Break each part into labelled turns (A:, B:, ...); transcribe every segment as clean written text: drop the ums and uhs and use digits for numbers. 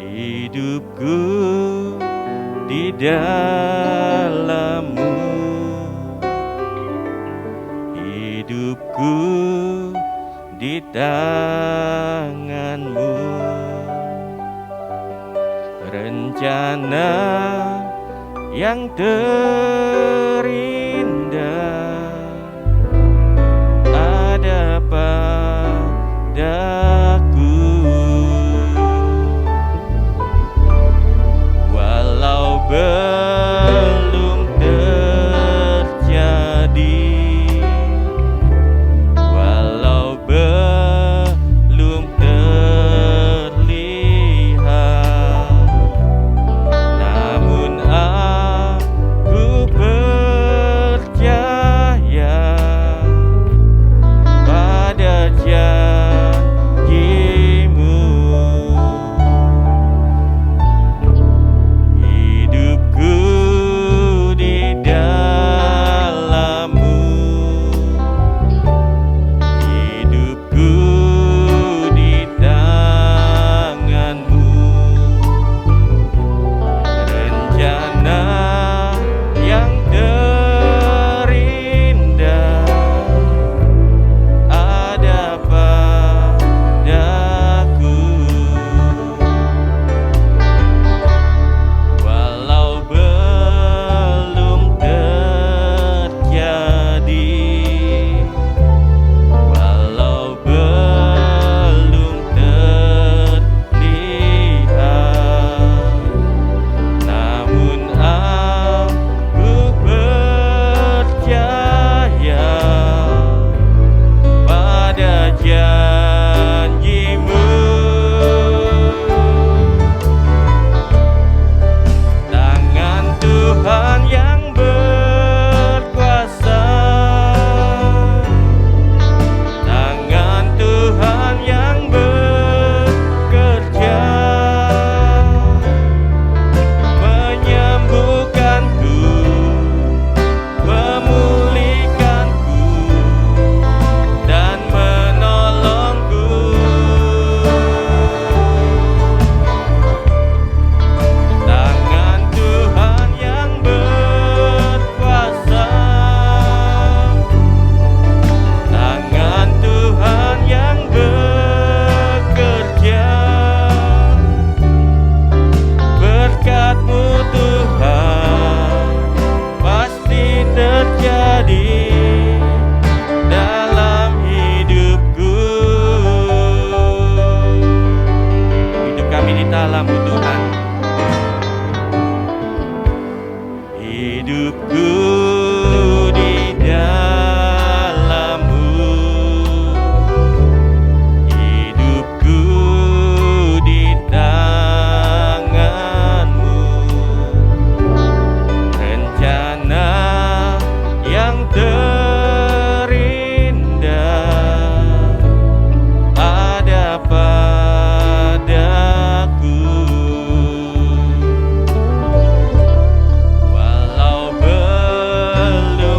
A: Hidupku di dalam-Mu, hidupku di tangan-Mu. Rencana yang terindah ada padaku. Walau belum terjadi, walau belum terlihat, namun aku percaya pada janji-Mu. Hidupku di dalam-Mu, hidupku di tangan-Mu. Rencana yang terindah ada padaku. Walau belum terjadi, walau belum terlihat, namun aku percaya pada janji-Mu. Tangan Tuhan yang berkuasa, tangan Tuhan yang bekerja, menyembuhkanku, memulihkanku, dan menolongku. Tangan Tuhan yang berkuasa, tangan Tuhan yang bekerja, berkat-Mu Tuhan pasti terjadi dalam hidupku. Hidup kami di dalam-Mu Tuhan. Hidupku di dalam-Mu, hidupku di tangan-Mu. Rencana yang terindah ada padaku. Walau belum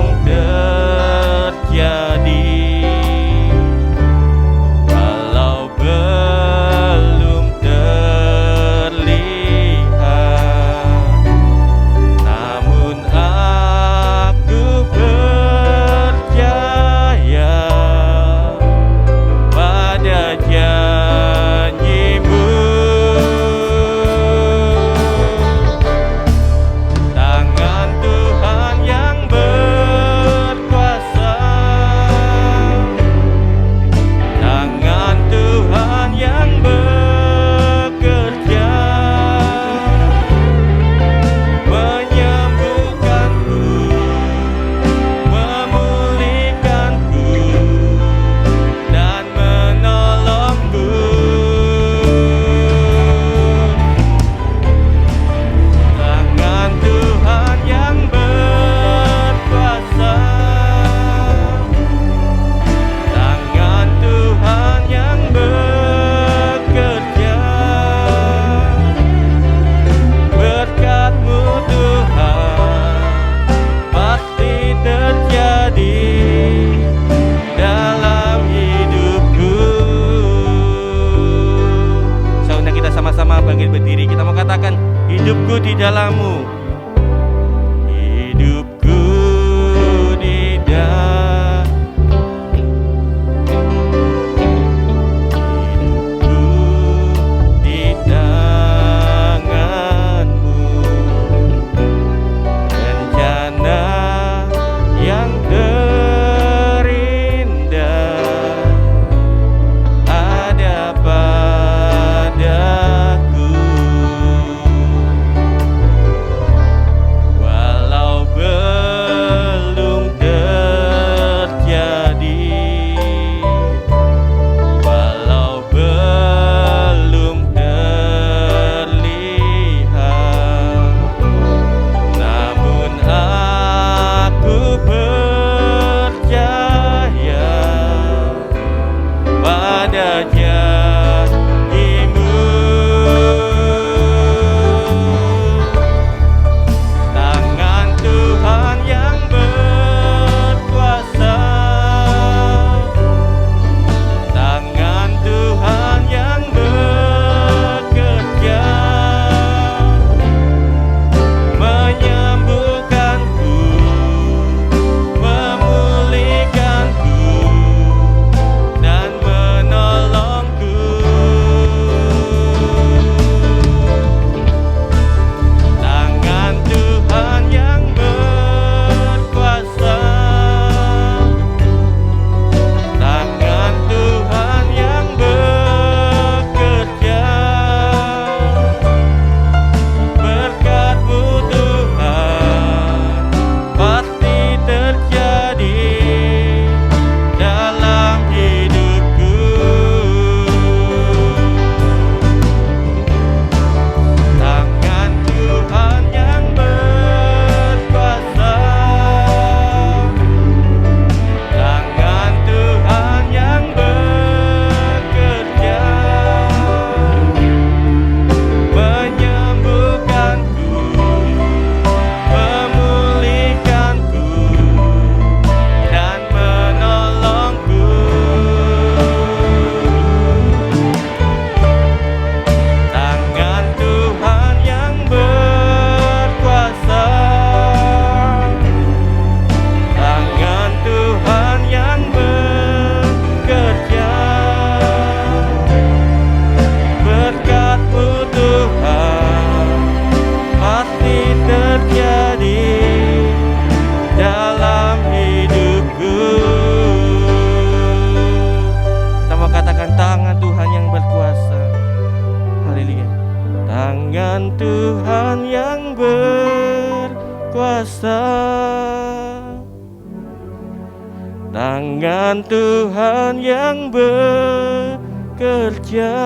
A: tangan Tuhan yang bekerja,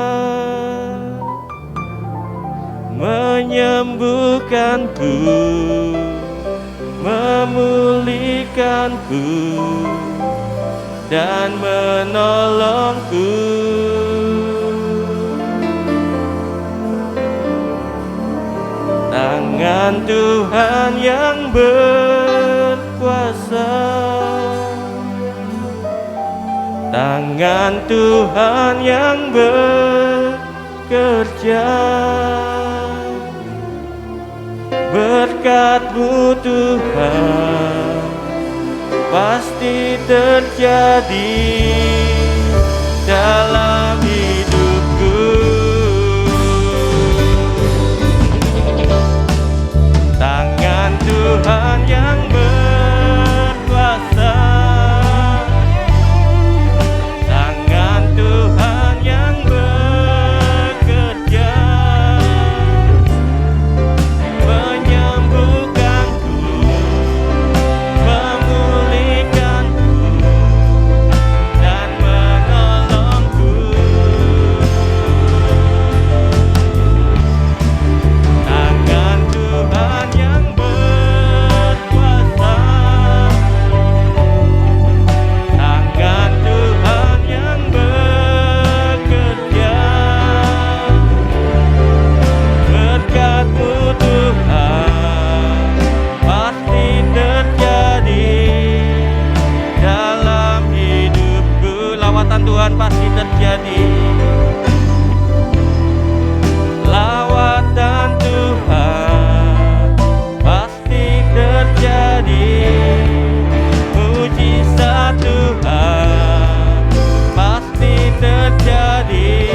A: menyembuhkanku, memulihkanku, dan menolongku. Tangan Tuhan yang berkuasa, tangan Tuhan yang bekerja, berkat-Mu Tuhan pasti terjadi dalam hidupku. Tangan Tuhan yang berkuasa, tangan Tuhan yang bekerja, menyembuhkanku, memulihkanku, dan menolongku. Tangan Tuhan yang berkuasa, tangan Tuhan yang bekerja, berkat-Mu Tuhan pasti terjadi dalam hidupku. Lawatan Tuhan pasti terjadi. Lawatan Tuhan pasti terjadi. Mujizat Tuhan pasti terjadi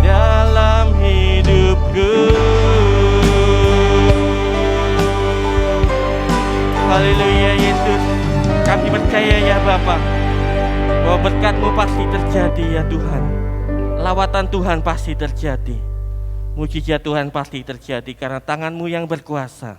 A: dalam hidupku. Haleluya Yesus, kami percaya ya Bapa, bahwa berkat-Mu pasti terjadi ya Tuhan. Lawatan Tuhan pasti terjadi, mujizat Tuhan pasti terjadi, karena tangan-Mu yang berkuasa,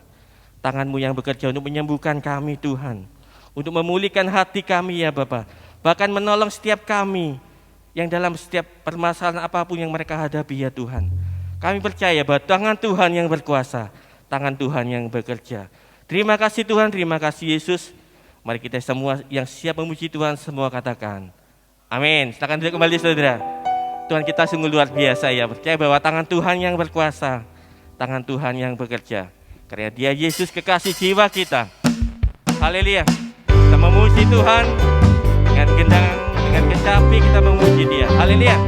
A: tangan-Mu yang bekerja untuk menyembuhkan kami Tuhan, untuk memulihkan hati kami ya Bapa, bahkan menolong setiap kami yang dalam setiap permasalahan apapun yang mereka hadapi ya Tuhan. Kami percaya bahwa tangan Tuhan yang berkuasa, tangan Tuhan yang bekerja. Terima kasih Tuhan, terima kasih Yesus. Mari kita semua yang siap memuji Tuhan semua katakan amin. Silakan duduk kembali saudara. Tuhan kita sungguh luar biasa ya. Percaya bahwa tangan Tuhan yang berkuasa, tangan Tuhan yang bekerja, karena Dia Yesus kekasih jiwa kita. Haleluya. Kita memuji Tuhan dengan gendang, dengan kecapi kita memuji Dia. Haleluya.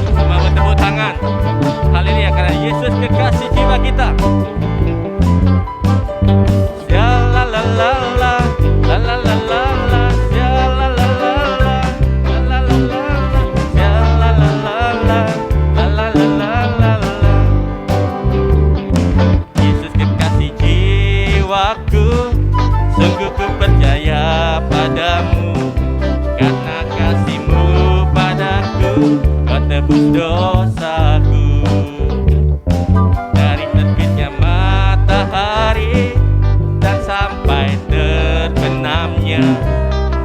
A: Semua bertepuk tangan. Haleluya, karena Yesus kekasih jiwa kita. Ya la la la la la la la la la, ya la la la la la la la la, ya la la la la la la la la la. Yesus kekasih jiwaku, sungguh ku percaya padamu, karena kasih-Mu padaku, Kau tebus dosaku. Dari terbitnya matahari dan sampai terbenamnya,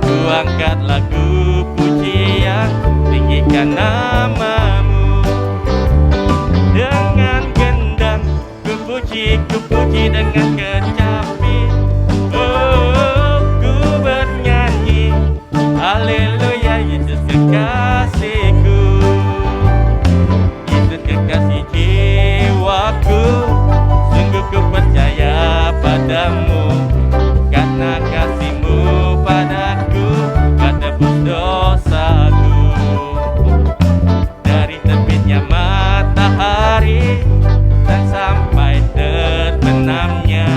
A: ku angkat lagu pujian, tinggikan nama-Mu. Dengan gendang ku puji dengan kecapi. Oh, ku bernyanyi haleluya, Yesus kekasihku, Yesus kekasih jiwaku, sungguh ku percaya padamu, karena kasih-Mu padaku, Kau tebus dosaku. Dari terbitnya matahari dan sampai terbenamnya,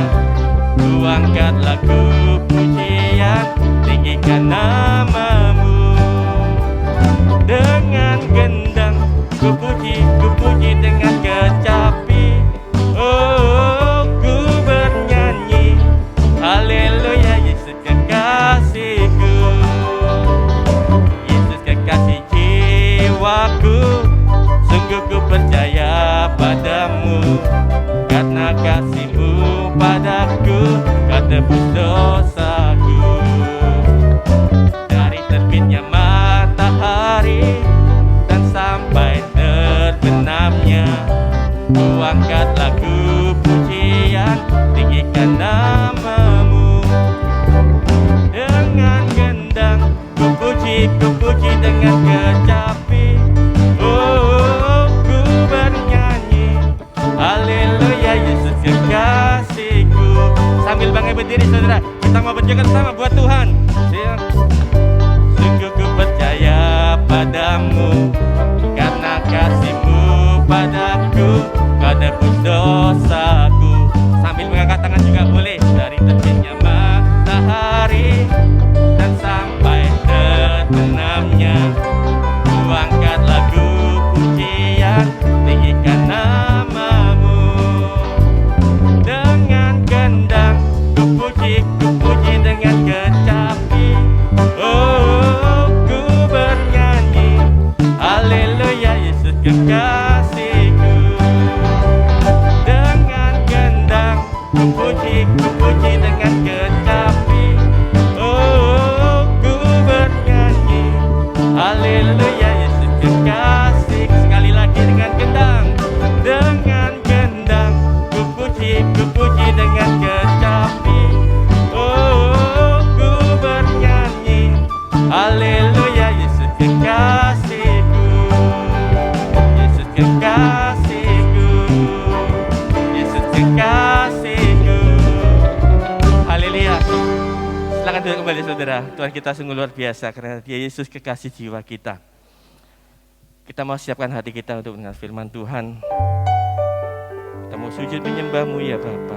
A: karena kasih-Mu padaku Kau tebus dosaku. Dari terbitnya matahari dan sampai terbenamnya, ku angkat lagu pujian, tinggikan nama-Mu. Dengan gendang ku puji dengan kecapi. Oh, ku bernyanyi haleluya Yesus kekasihku. Sambil bangkit berdiri saudara, kita mau berjaga sama buat Tuhan. Sungguh ku percaya padamu, karena kasih-Mu padaku Kau tebus dosaku. Sambil mengangkat tangan juga boleh. Dari terbitnya matahari dan sampai terbenamnya, ku angkat lagu pujian, tinggikan nama-Mu. Dengan gendang ku puji dengan kecapi. Oh, ku bernyanyi haleluya Yesus kekasihku. Dengan gendang ku puji dengan kecapi. Oh, ku bernyanyi haleluya Yesus kekasih. Sekali lagi dengan gendang. Dengan gendang ku puji dengan kecapi. Oh, ku bernyanyi haleluya Yesus kekasihku. Yesus kekasihku. Yesus kekasihku. Haleluya. Silakan duduk kembali saudara. Tuhan kita sungguh luar biasa karena Dia Yesus kekasih jiwa kita. Kita mau siapkan hati kita untuk mendengar firman Tuhan. Kita mau sujud menyembah-Mu ya Bapa.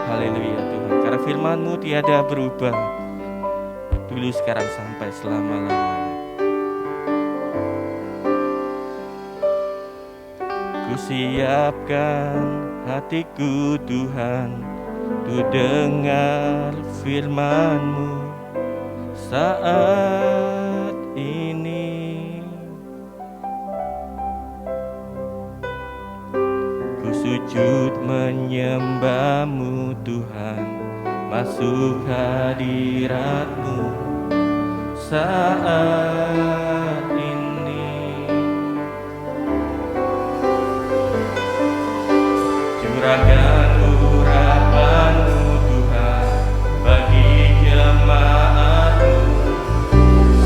A: Haleluya Tuhan. Karena firman-Mu tiada berubah, dulu sekarang sampai selama-lamanya. Ku siapkan hatiku Tuhan, untuk dengar firman-Mu saat ini. Ku sujud menyembah-Mu Tuhan, masuk hadirat-Mu saat ini. Curahkan urapan-Mu Tuhan bagi jemaat-Mu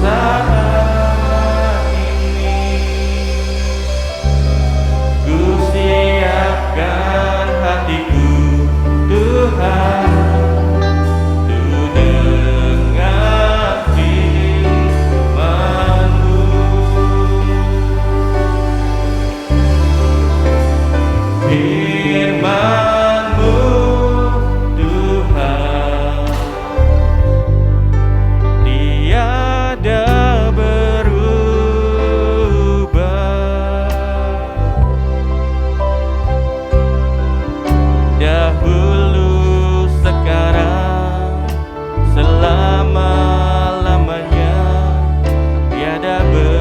A: saat ini. Ku siapkan hatiku Tuhan, untuk dengar firman-Mu. Firman-Mu Tuhan tiada berubah, dahulu sekarang selama-lamanya tiada berubah.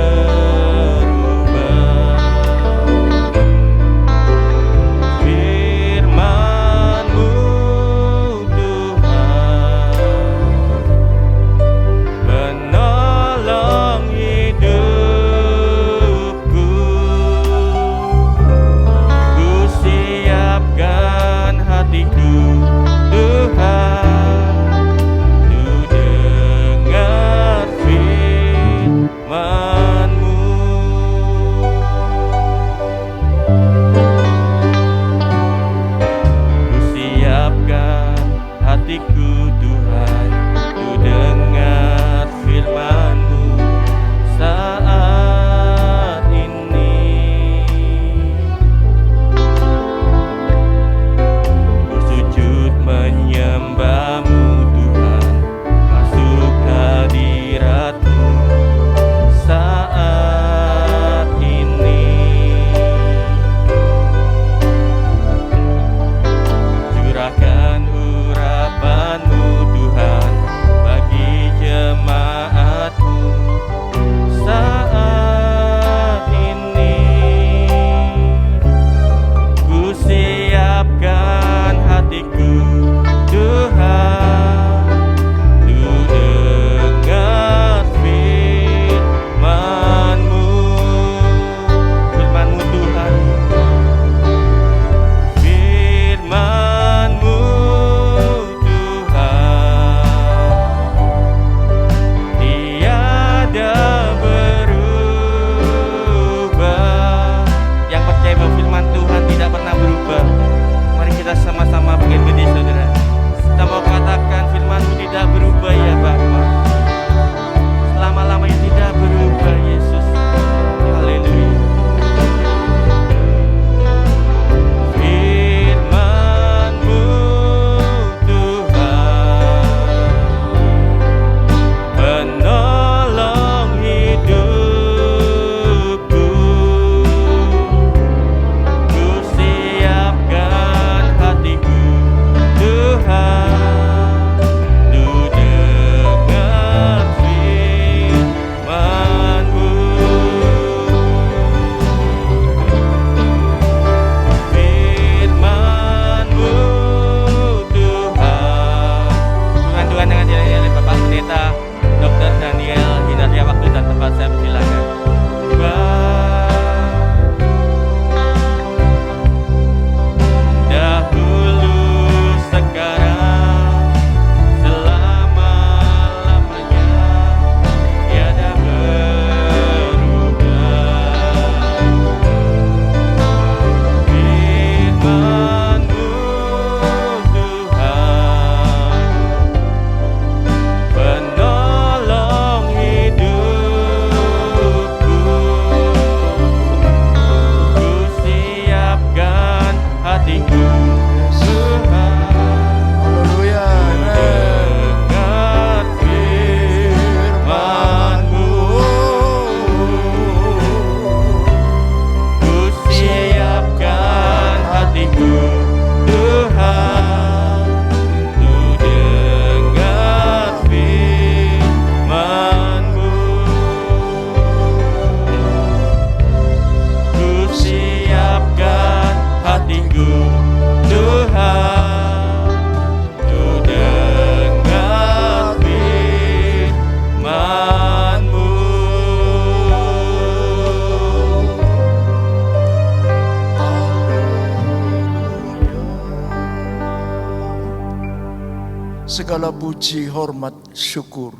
B: Segala puji, hormat, syukur,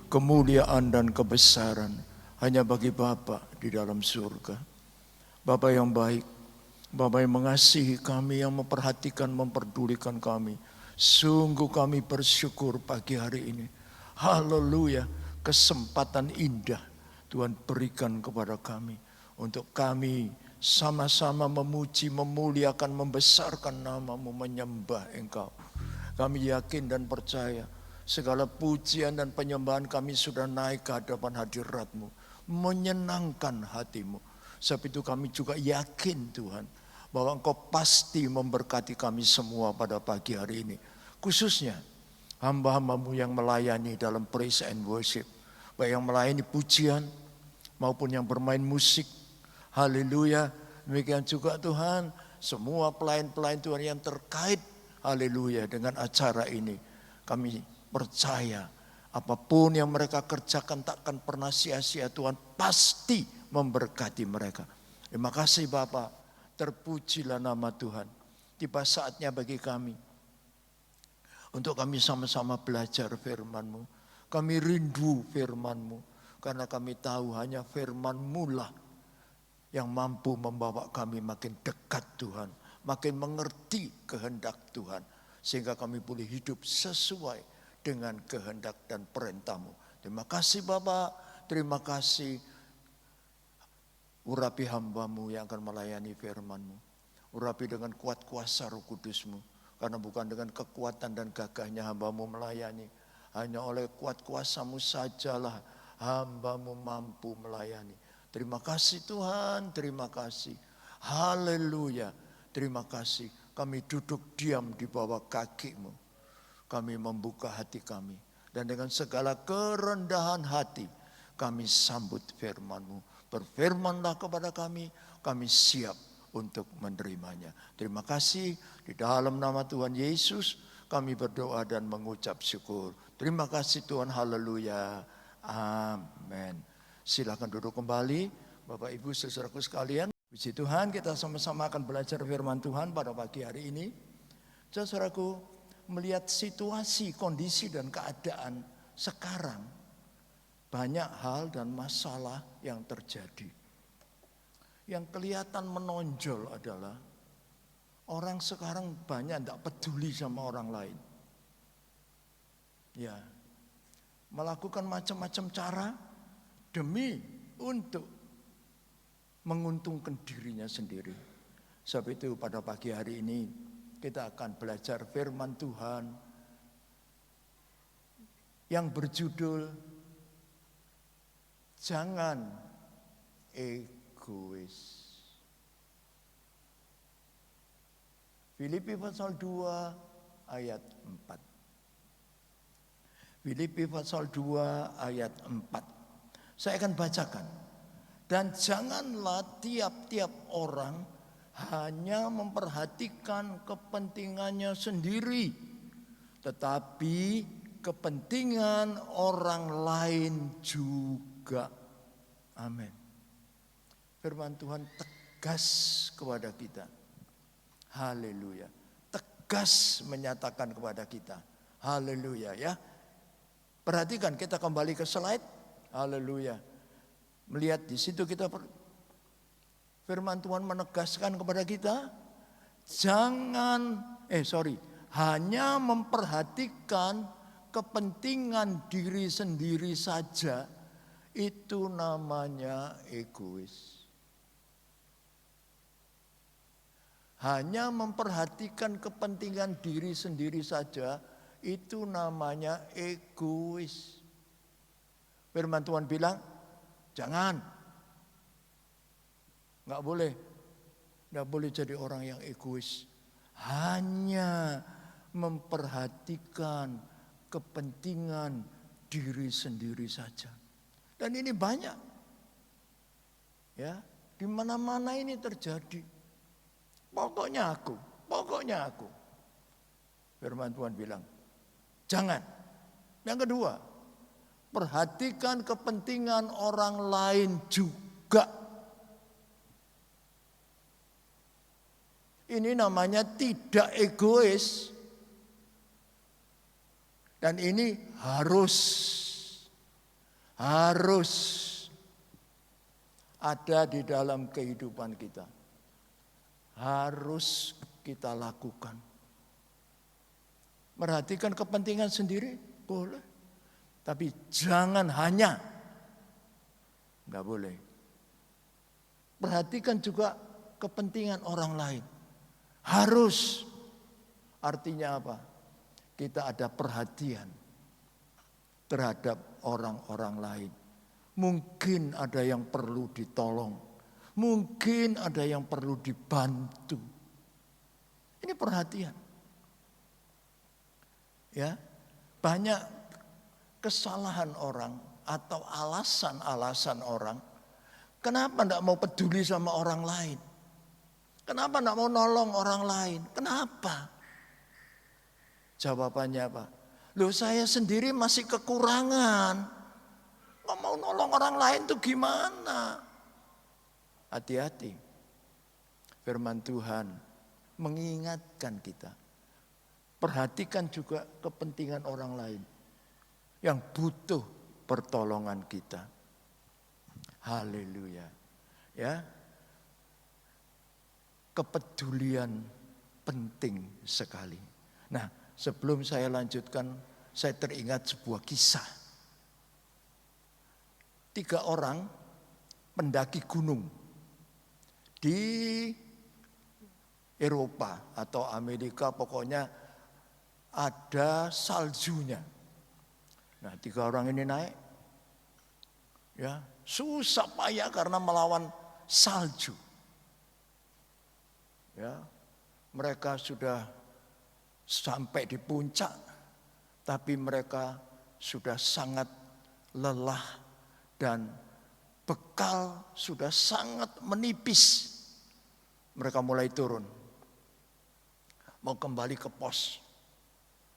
B: kemuliaan dan kebesaran hanya bagi Bapa di dalam surga. Bapa yang baik, Bapa yang mengasihi kami, yang memperhatikan, memperdulikan kami. Sungguh kami bersyukur pagi hari ini. Haleluya, kesempatan indah Tuhan berikan kepada kami untuk kami sama-sama memuji, memuliakan, membesarkan nama-Mu, menyembah Engkau. Kami yakin dan percaya segala pujian dan penyembahan kami sudah naik ke hadapan hadirat-Mu, menyenangkan hati-Mu. Sebab itu kami juga yakin Tuhan bahwa Engkau pasti memberkati kami semua pada pagi hari ini. Khususnya hamba-hamba-Mu yang melayani dalam praise and worship, baik yang melayani pujian maupun yang bermain musik. Haleluya. Demikian juga Tuhan, semua pelayan-pelayan Tuhan yang terkait, haleluya, dengan acara ini. Kami percaya apapun yang mereka kerjakan takkan pernah sia-sia. Tuhan pasti memberkati mereka. Terima kasih Bapak, terpujilah nama Tuhan. Tiba saatnya bagi kami untuk kami sama-sama belajar firman-Mu. Kami rindu firman-Mu, karena kami tahu hanya firman-Mu lah yang mampu membawa kami makin dekat Tuhan, makin mengerti kehendak Tuhan, sehingga kami boleh hidup sesuai dengan kehendak dan perintah-Mu. Terima kasih Bapak, terima kasih. Urapi hamba-Mu yang akan melayani firman-Mu. Urapi dengan kuat kuasa Roh Kudus-Mu, karena bukan dengan kekuatan dan gagahnya hamba-Mu melayani, hanya oleh kuat kuasa-Mu sajalah hamba-Mu mampu melayani. Terima kasih Tuhan, terima kasih. Haleluya, terima kasih. Kami duduk diam di bawah kaki-Mu. Kami membuka hati kami. Dan dengan segala kerendahan hati, kami sambut firman-Mu. Berfirmanlah kepada kami siap untuk menerimanya. Terima kasih, di dalam nama Tuhan Yesus kami berdoa dan mengucap syukur. Terima kasih Tuhan, haleluya, amin. Silakan duduk kembali, Bapak Ibu saudaraku sekalian. Puji Tuhan, kita sama-sama akan belajar firman Tuhan pada pagi hari ini. Saudaraku, melihat situasi, kondisi dan keadaan sekarang, banyak hal dan masalah yang terjadi. Yang kelihatan menonjol adalah orang sekarang banyak tidak peduli sama orang lain. Ya, melakukan macam-macam cara demi untuk menguntungkan dirinya sendiri. Sebab itu pada pagi hari ini kita akan belajar firman Tuhan yang berjudul Jangan Egois. Filipi pasal 2 ayat 4. Filipi pasal 2 ayat 4. Saya akan bacakan. Dan janganlah tiap-tiap orang hanya memperhatikan kepentingannya sendiri, tetapi kepentingan orang lain juga. Amin. Firman Tuhan tegas kepada kita. Haleluya. Tegas menyatakan kepada kita. Haleluya ya. Perhatikan, kita kembali ke slide. Haleluya. Melihat di situ kita firman Tuhan menegaskan kepada kita, hanya memperhatikan kepentingan diri sendiri saja, itu namanya egois. Hanya memperhatikan kepentingan diri sendiri saja, itu namanya egois. Firman Tuhan bilang, jangan. Enggak boleh jadi orang yang egois. Hanya memperhatikan kepentingan diri sendiri saja. Dan ini banyak. Ya, di mana-mana ini terjadi. Pokoknya aku. Firman Tuhan bilang, jangan. Yang kedua, perhatikan kepentingan orang lain juga. Ini namanya tidak egois. Dan ini harus ada di dalam kehidupan kita. Harus kita lakukan. Merhatikan kepentingan sendiri boleh. Tapi jangan hanya. Enggak boleh. Perhatikan juga kepentingan orang lain. Harus. Artinya apa? Kita ada perhatian terhadap orang-orang lain. Mungkin ada yang perlu ditolong. Mungkin ada yang perlu dibantu. Ini perhatian. Ya, banyak kesalahan orang atau alasan-alasan orang. Kenapa tidak mau peduli sama orang lain? Kenapa tidak mau nolong orang lain? Kenapa? Jawabannya apa? Loh, saya sendiri masih kekurangan. Nggak mau nolong orang lain tuh gimana? Hati-hati. Firman Tuhan mengingatkan kita. Perhatikan juga kepentingan orang lain yang butuh pertolongan kita. Haleluya. Ya. Kepedulian penting sekali. Nah, sebelum saya lanjutkan, saya teringat sebuah kisah. 3 orang pendaki gunung di Eropa atau Amerika, pokoknya ada saljunya. Nah, 3 orang ini naik, ya susah payah karena melawan salju. Ya, mereka sudah sampai di puncak, tapi mereka sudah sangat lelah dan bekal sudah sangat menipis. Mereka mulai turun, mau kembali ke pos.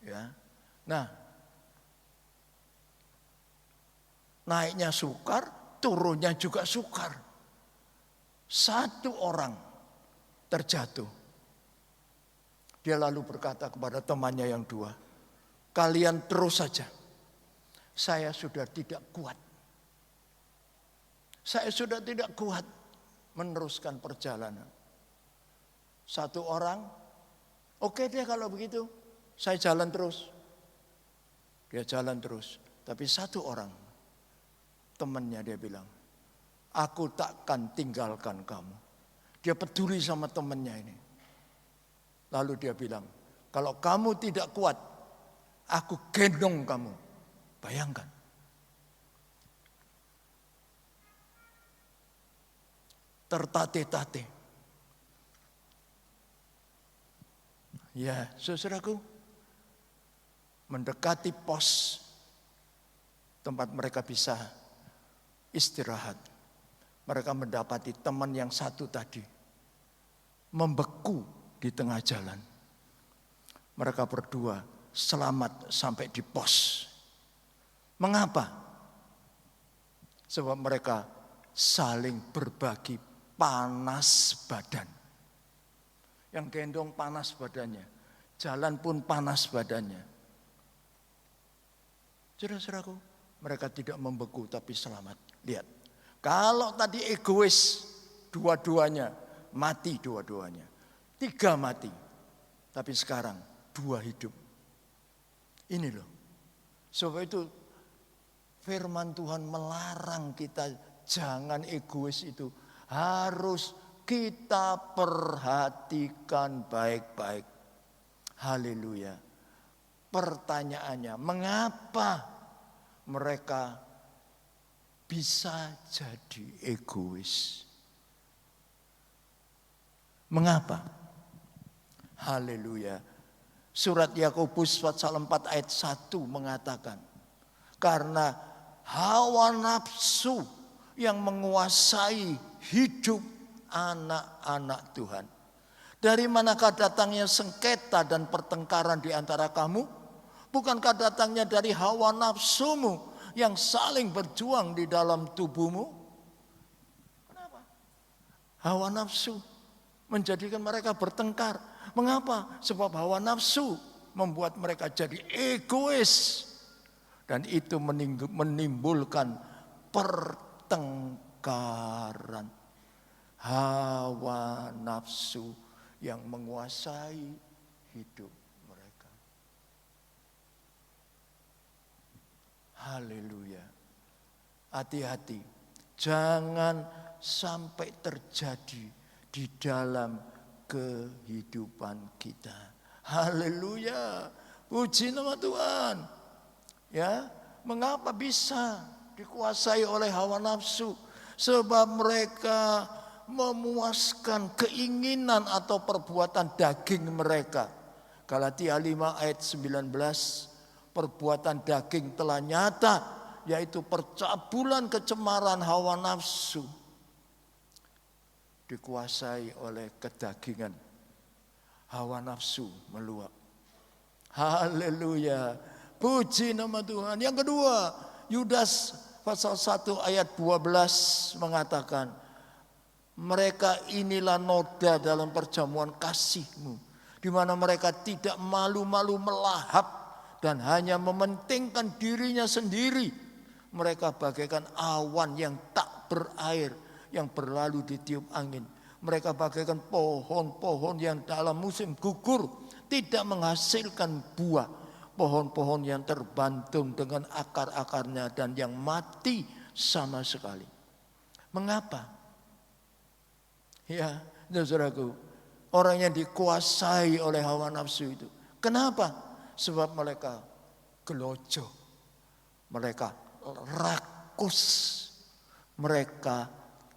B: Ya, nah, naiknya sukar, turunnya juga sukar. 1 orang terjatuh. Dia lalu berkata kepada temannya yang 2, kalian terus saja. Saya sudah tidak kuat. Saya sudah tidak kuat meneruskan perjalanan. 1 orang, oke deh kalau begitu, saya jalan terus. Dia jalan terus. Tapi 1 orang, temannya dia bilang, aku takkan tinggalkan kamu. Dia peduli sama temannya ini. Lalu dia bilang, kalau kamu tidak kuat, aku gendong kamu. Bayangkan. Tertatih-tatih. Ya, saudaraku, mendekati pos tempat mereka bisa istirahat. Mereka mendapati teman yang 1 tadi membeku di tengah jalan. Mereka berdua selamat sampai di pos. Mengapa? Sebab mereka saling berbagi panas badan. Yang gendong panas badannya, jalan pun panas badannya. Saudara-saudaraku, mereka tidak membeku tapi selamat. Lihat, kalau tadi egois dua-duanya, mati dua-duanya. 3 mati, tapi sekarang 2 hidup. Ini loh. Sebab itu firman Tuhan melarang kita jangan egois itu. Harus kita perhatikan baik-baik. Haleluya. Pertanyaannya, mengapa mereka bisa jadi egois? Mengapa? Haleluya. Surat Yakobus pasal 4 ayat 1 mengatakan, karena hawa nafsu yang menguasai hidup anak-anak Tuhan. Dari manakah datangnya sengketa dan pertengkaran di antara kamu? Bukankah datangnya dari hawa nafsumu yang saling berjuang di dalam tubuhmu? Kenapa? Hawa nafsu menjadikan mereka bertengkar. Mengapa? Sebab hawa nafsu membuat mereka jadi egois. Dan itu menimbulkan pertengkaran. Hawa nafsu yang menguasai hidup mereka. Haleluya. Hati-hati. Jangan sampai terjadi di dalam kehidupan kita. Haleluya. Puji nama Tuhan. Ya, mengapa bisa dikuasai oleh hawa nafsu? Sebab mereka memuaskan keinginan atau perbuatan daging mereka. Galatia 5 ayat 19, perbuatan daging telah nyata, yaitu percabulan, kecemaran, hawa nafsu. Dikuasai oleh kedagingan. Hawa nafsu meluap. Haleluya. Puji nama Tuhan. Yang kedua, Yudas pasal 1 ayat 12 mengatakan, mereka inilah noda dalam perjamuan kasih-Mu, di mana mereka tidak malu-malu melahap dan hanya mementingkan dirinya sendiri. Mereka bagaikan awan yang tak berair, yang berlalu ditiup angin. Mereka bagaikan pohon-pohon yang dalam musim gugur tidak menghasilkan buah. Pohon-pohon yang terbantung dengan akar-akarnya dan yang mati sama sekali. Mengapa? Ya, saudaraku, orang yang dikuasai oleh hawa nafsu itu. Kenapa? Sebab mereka gelojo, mereka rakus, mereka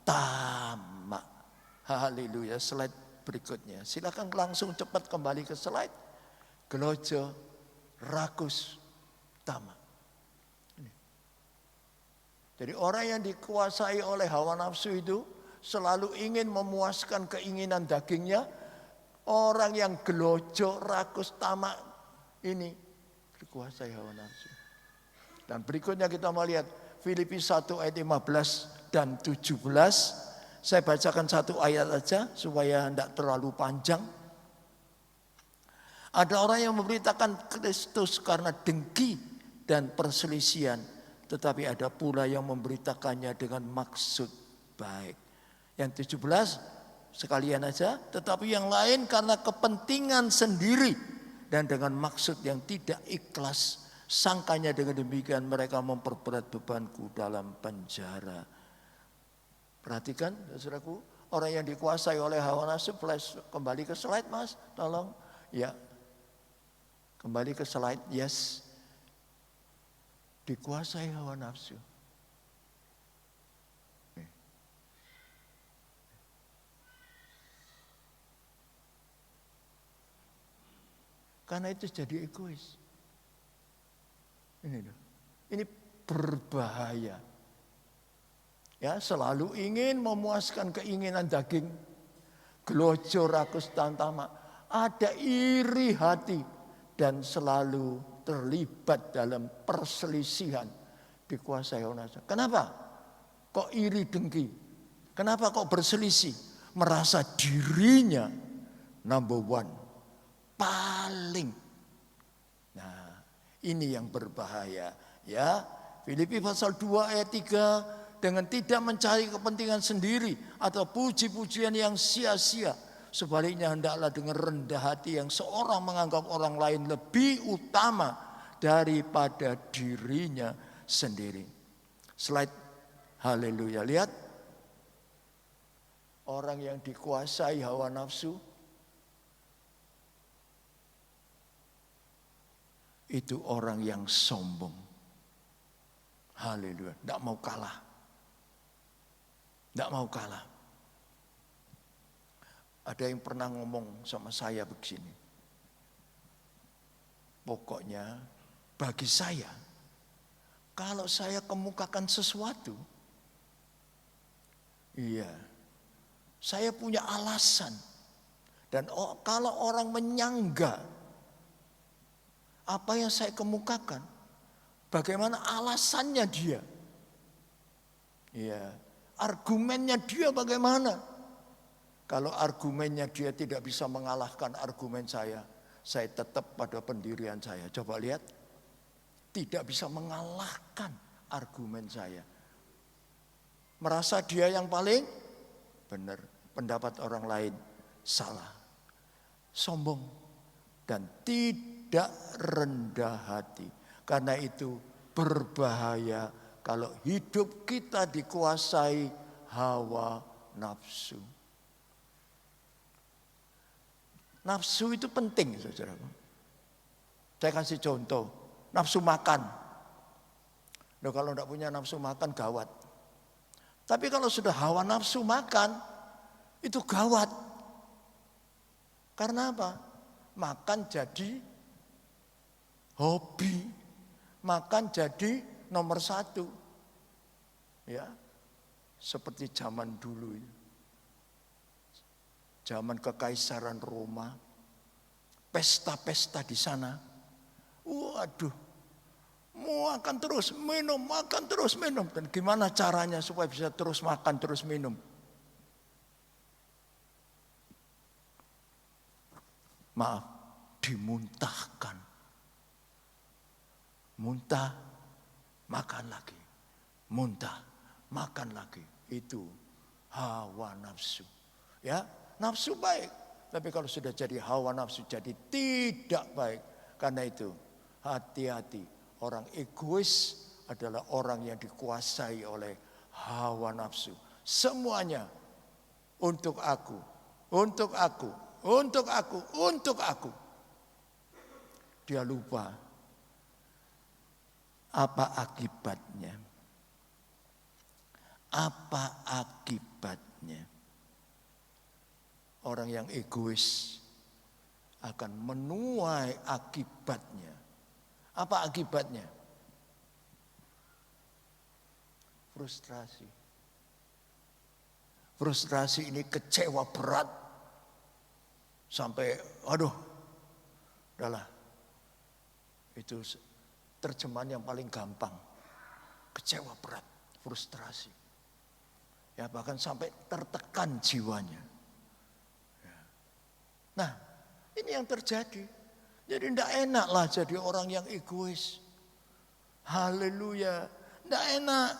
B: tamak. Haleluya. Slide berikutnya. Silakan langsung cepat kembali ke slide. Gelojo, rakus, tamak. Jadi orang yang dikuasai oleh hawa nafsu itu selalu ingin memuaskan keinginan dagingnya. Orang yang gelojo, rakus, tamak ini dikuasai hawa nafsu. Dan berikutnya kita melihat Filipi 1 ayat 15 dan 17. Saya bacakan satu ayat saja supaya tidak terlalu panjang. Ada orang yang memberitakan Kristus karena dengki dan perselisihan, tetapi ada pula yang memberitakannya dengan maksud baik. Yang 17 sekalian aja, tetapi yang lain karena kepentingan sendiri dan dengan maksud yang tidak ikhlas. Sangkanya dengan demikian mereka memperberat bebanku dalam penjara. Perhatikan, saudaraku, orang yang dikuasai oleh hawa nafsu. Kembali ke slide, Mas, tolong. Ya. Kembali ke slide, yes. Dikuasai hawa nafsu. Karena itu jadi egois. Ini berbahaya. Ya, selalu ingin memuaskan keinginan daging. Gelojo, rakus, dan tamak. Ada iri hati. Dan selalu terlibat dalam perselisihan, dikuasai hawa nafsu. Kenapa? Kok iri dengki? Kenapa kok berselisih? Merasa dirinya number one, paling. Nah, ini yang berbahaya. Ya, Filipi pasal 2 ayat 3, dengan tidak mencari kepentingan sendiri atau puji-pujian yang sia-sia. Sebaliknya hendaklah dengan rendah hati yang seorang menganggap orang lain lebih utama daripada dirinya sendiri. Slide, haleluya. Lihat, orang yang dikuasai hawa nafsu itu orang yang sombong. Haleluya, tidak mau kalah. Tidak mau kalah. Ada yang pernah ngomong sama saya begini. Pokoknya bagi saya, kalau saya kemukakan sesuatu, iya, saya punya alasan. Dan kalau orang menyangga apa yang saya kemukakan, bagaimana alasannya dia? Iya, argumennya dia bagaimana? Kalau argumennya dia tidak bisa mengalahkan argumen saya Saya tetap pada pendirian saya. Coba lihat, tidak bisa mengalahkan argumen saya. Merasa dia yang paling benar, pendapat orang lain salah. Sombong dan tidak rendah hati. Karena itu berbahaya kalau hidup kita dikuasai hawa nafsu. Nafsu itu penting, saudaraku. Saya kasih contoh, nafsu makan. Loh, kalau tidak punya nafsu makan gawat. Tapi kalau sudah hawa nafsu makan, itu gawat. Karena apa? Makan jadi hobi, makan jadi nomor satu. Ya, seperti zaman dulu. Zaman kekaisaran Roma, pesta-pesta di sana. Waduh, makan terus minum. Dan gimana caranya supaya bisa terus makan, terus minum? Maaf, dimuntahkan. Muntah, makan lagi. Muntah, makan lagi. Itu hawa nafsu. Ya, nafsu baik. Tapi kalau sudah jadi hawa nafsu jadi tidak baik. Karena itu hati-hati. Orang egois adalah orang yang dikuasai oleh hawa nafsu. Semuanya untuk aku, untuk aku, untuk aku, untuk aku. Dia lupa apa akibatnya. Apa akibatnya? Orang yang egois akan menuai akibatnya. Apa akibatnya? Frustrasi. Frustrasi ini kecewa berat. Sampai, udahlah. Itu terjemahan yang paling gampang. Kecewa berat, frustrasi. Ya, bahkan sampai tertekan jiwanya. Nah, ini yang terjadi. Jadi tidak enak lah jadi orang yang egois. Haleluya. Tidak enak.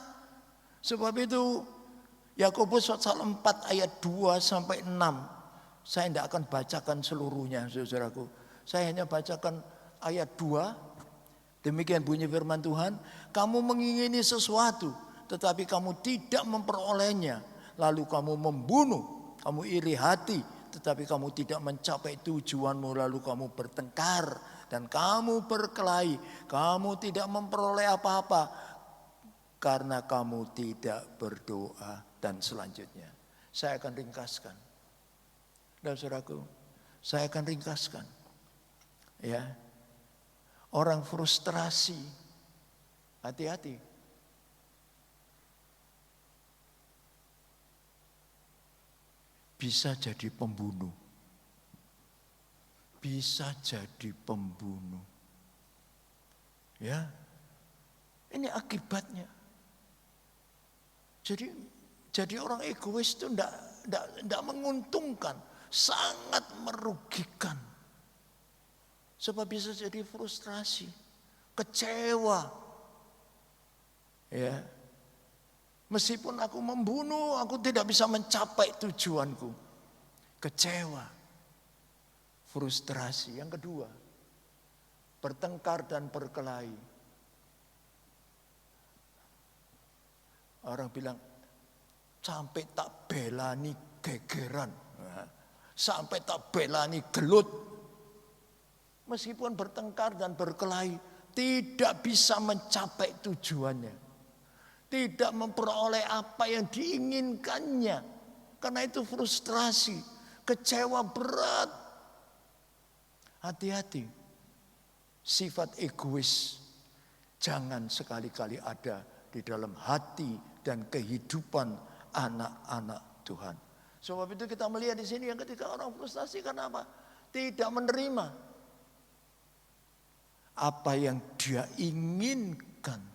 B: Sebab itu Yakobus pasal 4 ayat 2 sampai 6. Saya tidak akan bacakan seluruhnya, saudaraku. Saya hanya bacakan ayat 2. Demikian bunyi firman Tuhan. Kamu mengingini sesuatu, tetapi kamu tidak memperolehnya. Lalu kamu membunuh, kamu iri hati, tetapi kamu tidak mencapai tujuanmu. Lalu kamu bertengkar dan kamu berkelahi. Kamu tidak memperoleh apa-apa karena kamu tidak berdoa. Dan selanjutnya saya akan ringkaskan. Dan saudaraku, saya akan ringkaskan. Ya, orang frustrasi, hati-hati. Bisa jadi pembunuh. Bisa jadi pembunuh. Ya. Ini akibatnya. Jadi orang egois itu tidak menguntungkan, sangat merugikan. Sebab bisa jadi frustrasi, kecewa. Ya. Meskipun aku membunuh, aku tidak bisa mencapai tujuanku. Kecewa. Frustrasi. Yang kedua, bertengkar dan berkelahi. Orang bilang, sampai tak belani gegeran. Sampai tak belani gelut. Meskipun bertengkar dan berkelahi, tidak bisa mencapai tujuannya. Tidak memperoleh apa yang diinginkannya. Karena itu frustrasi, kecewa berat. Hati-hati. Sifat egois jangan sekali-kali ada di dalam hati dan kehidupan anak-anak Tuhan. Sebab itu kita melihat di sini yang ketika orang frustasi karena apa? Tidak menerima apa yang dia inginkan.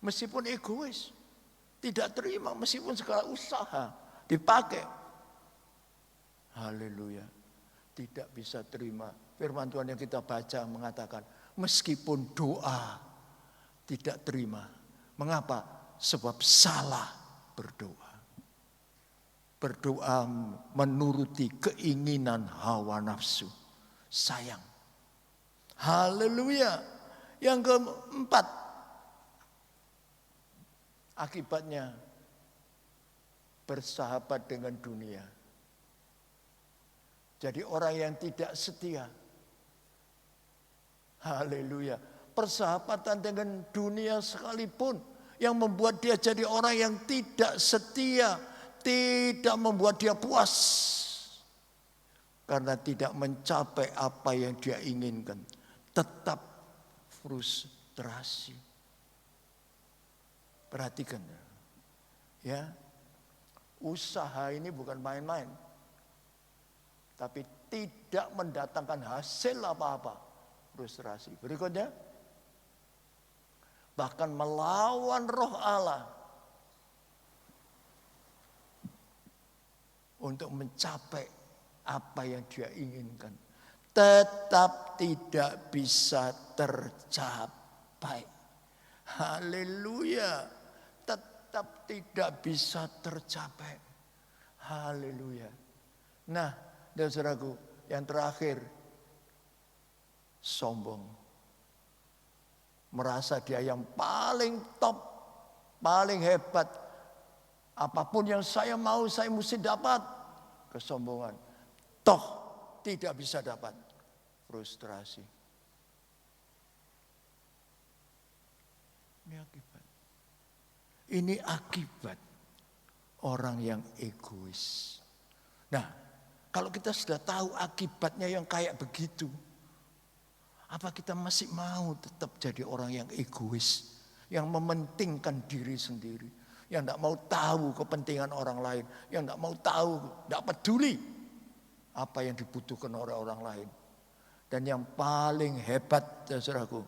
B: Meskipun egois, tidak terima meskipun segala usaha dipakai. Haleluya. tidak bisa terima. Firman Tuhan yang kita baca mengatakan, meskipun doa tidak terima. Mengapa? Sebab salah berdoa. Berdoa menuruti keinginan hawa nafsu. Sayang. Haleluya. Yang keempat, akibatnya bersahabat dengan dunia. Jadi orang yang tidak setia. Haleluya. Persahabatan dengan dunia sekalipun yang membuat dia jadi orang yang tidak setia, tidak membuat dia puas. Karena tidak mencapai apa yang dia inginkan. Tetap frustrasi. Perhatikan ya. Usaha ini bukan main-main. Tapi tidak mendatangkan hasil apa-apa. Frustrasi. Berikutnya. Bahkan melawan roh Allah. Untuk mencapai apa yang dia inginkan. Tetap tidak bisa tercapai. Haleluya. Tetap tidak bisa tercapai. Haleluya. Nah, saudaraku, yang terakhir, sombong. Merasa dia yang paling top, paling hebat. Apapun yang saya mau, saya mesti dapat. Kesombongan. Toh tidak bisa dapat. Frustrasi. Ini akibat. Ini akibat orang yang egois. Nah, kalau kita sudah tahu akibatnya yang kayak begitu, apa kita masih mau tetap jadi orang yang egois, yang mementingkan diri sendiri, yang tidak mau tahu kepentingan orang lain, yang tidak mau tahu, tidak peduli apa yang dibutuhkan oleh orang lain. Dan yang paling hebat, saudaraku,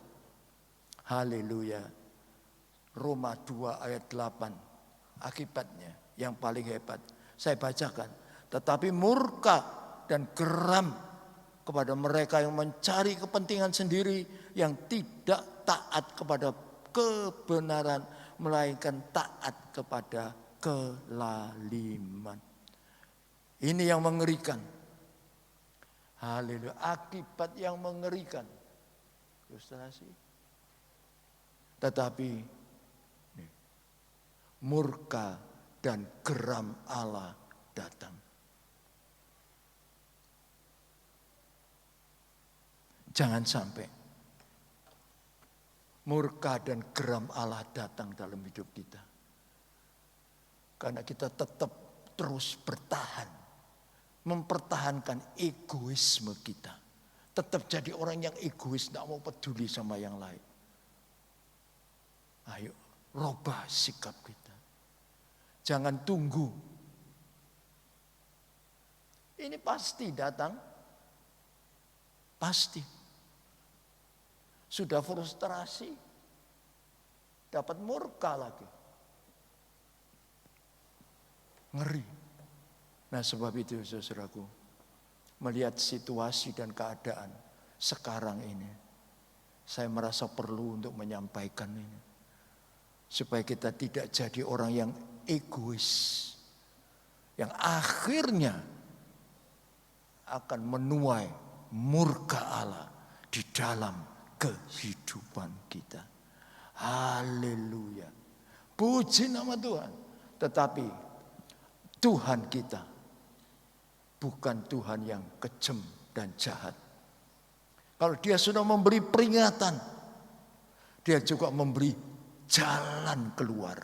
B: haleluya, Roma 2 ayat 8. Akibatnya yang paling hebat. Saya bacakan. Tetapi murka dan geram kepada mereka yang mencari kepentingan sendiri, yang tidak taat kepada kebenaran, melainkan taat kepada kelaliman. Ini yang mengerikan. Haleluya. Akibat yang mengerikan. Frustrasi. Tetapi murka dan geram Allah datang. Jangan sampai murka dan geram Allah datang dalam hidup kita. Karena kita tetap terus bertahan. Mempertahankan egoisme kita. Tetap jadi orang yang egois, tidak mau peduli sama yang lain. Ayo, rubah sikap kita. Jangan tunggu. Ini pasti datang. Pasti. Sudah frustrasi. Dapat murka lagi. Ngeri. Nah, sebab itu saudaraku, melihat situasi dan keadaan sekarang ini, saya merasa perlu untuk menyampaikan ini. Supaya kita tidak jadi orang yang egois. Yang akhirnya akan menuai murka Allah di dalam kehidupan kita. Haleluya. Puji nama Tuhan. Tetapi Tuhan kita bukan Tuhan yang kejam dan jahat. Kalau dia sudah memberi peringatan, dia juga memberi jalan keluar.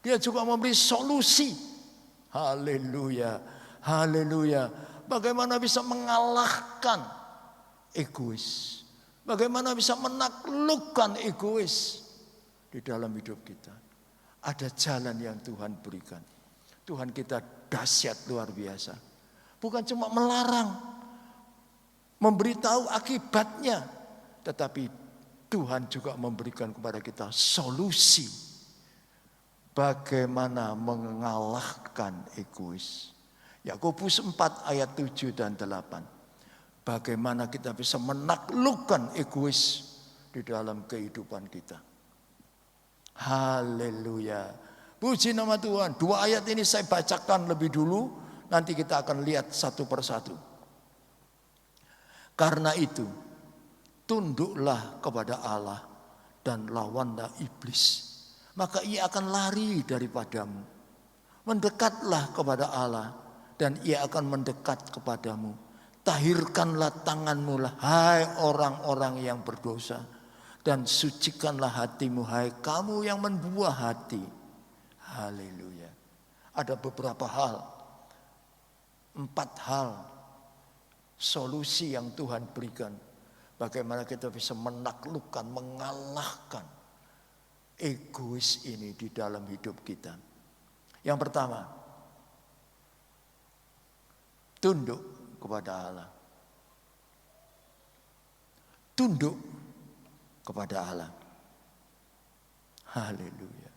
B: Dia juga memberi solusi. Haleluya. Haleluya. Bagaimana bisa mengalahkan egois? Bagaimana bisa menaklukkan egois di dalam hidup kita? Ada jalan yang Tuhan berikan. Tuhan kita dahsyat luar biasa. Bukan cuma melarang, memberitahu akibatnya, tetapi Tuhan juga memberikan kepada kita solusi bagaimana mengalahkan egois. Yakobus 4 ayat 7 dan 8. bagaimana kita bisa menaklukkan egois di dalam kehidupan kita. Haleluya. Puji nama Tuhan. 2 ayat ini saya bacakan lebih dulu, nanti kita akan lihat satu persatu. Karena itu, tunduklah kepada Allah dan lawanlah iblis, maka ia akan lari daripadamu. Mendekatlah kepada Allah dan ia akan mendekat kepadamu. Tahirkanlah tanganmu lah, hai orang-orang yang berdosa, dan sucikanlah hatimu, hai kamu yang membuah hati. Haleluya. Ada beberapa hal, 4 hal solusi yang Tuhan berikan. Bagaimana kita bisa menaklukkan, mengalahkan egois ini di dalam hidup kita. Yang pertama, tunduk kepada Allah. Tunduk kepada Allah. Haleluya.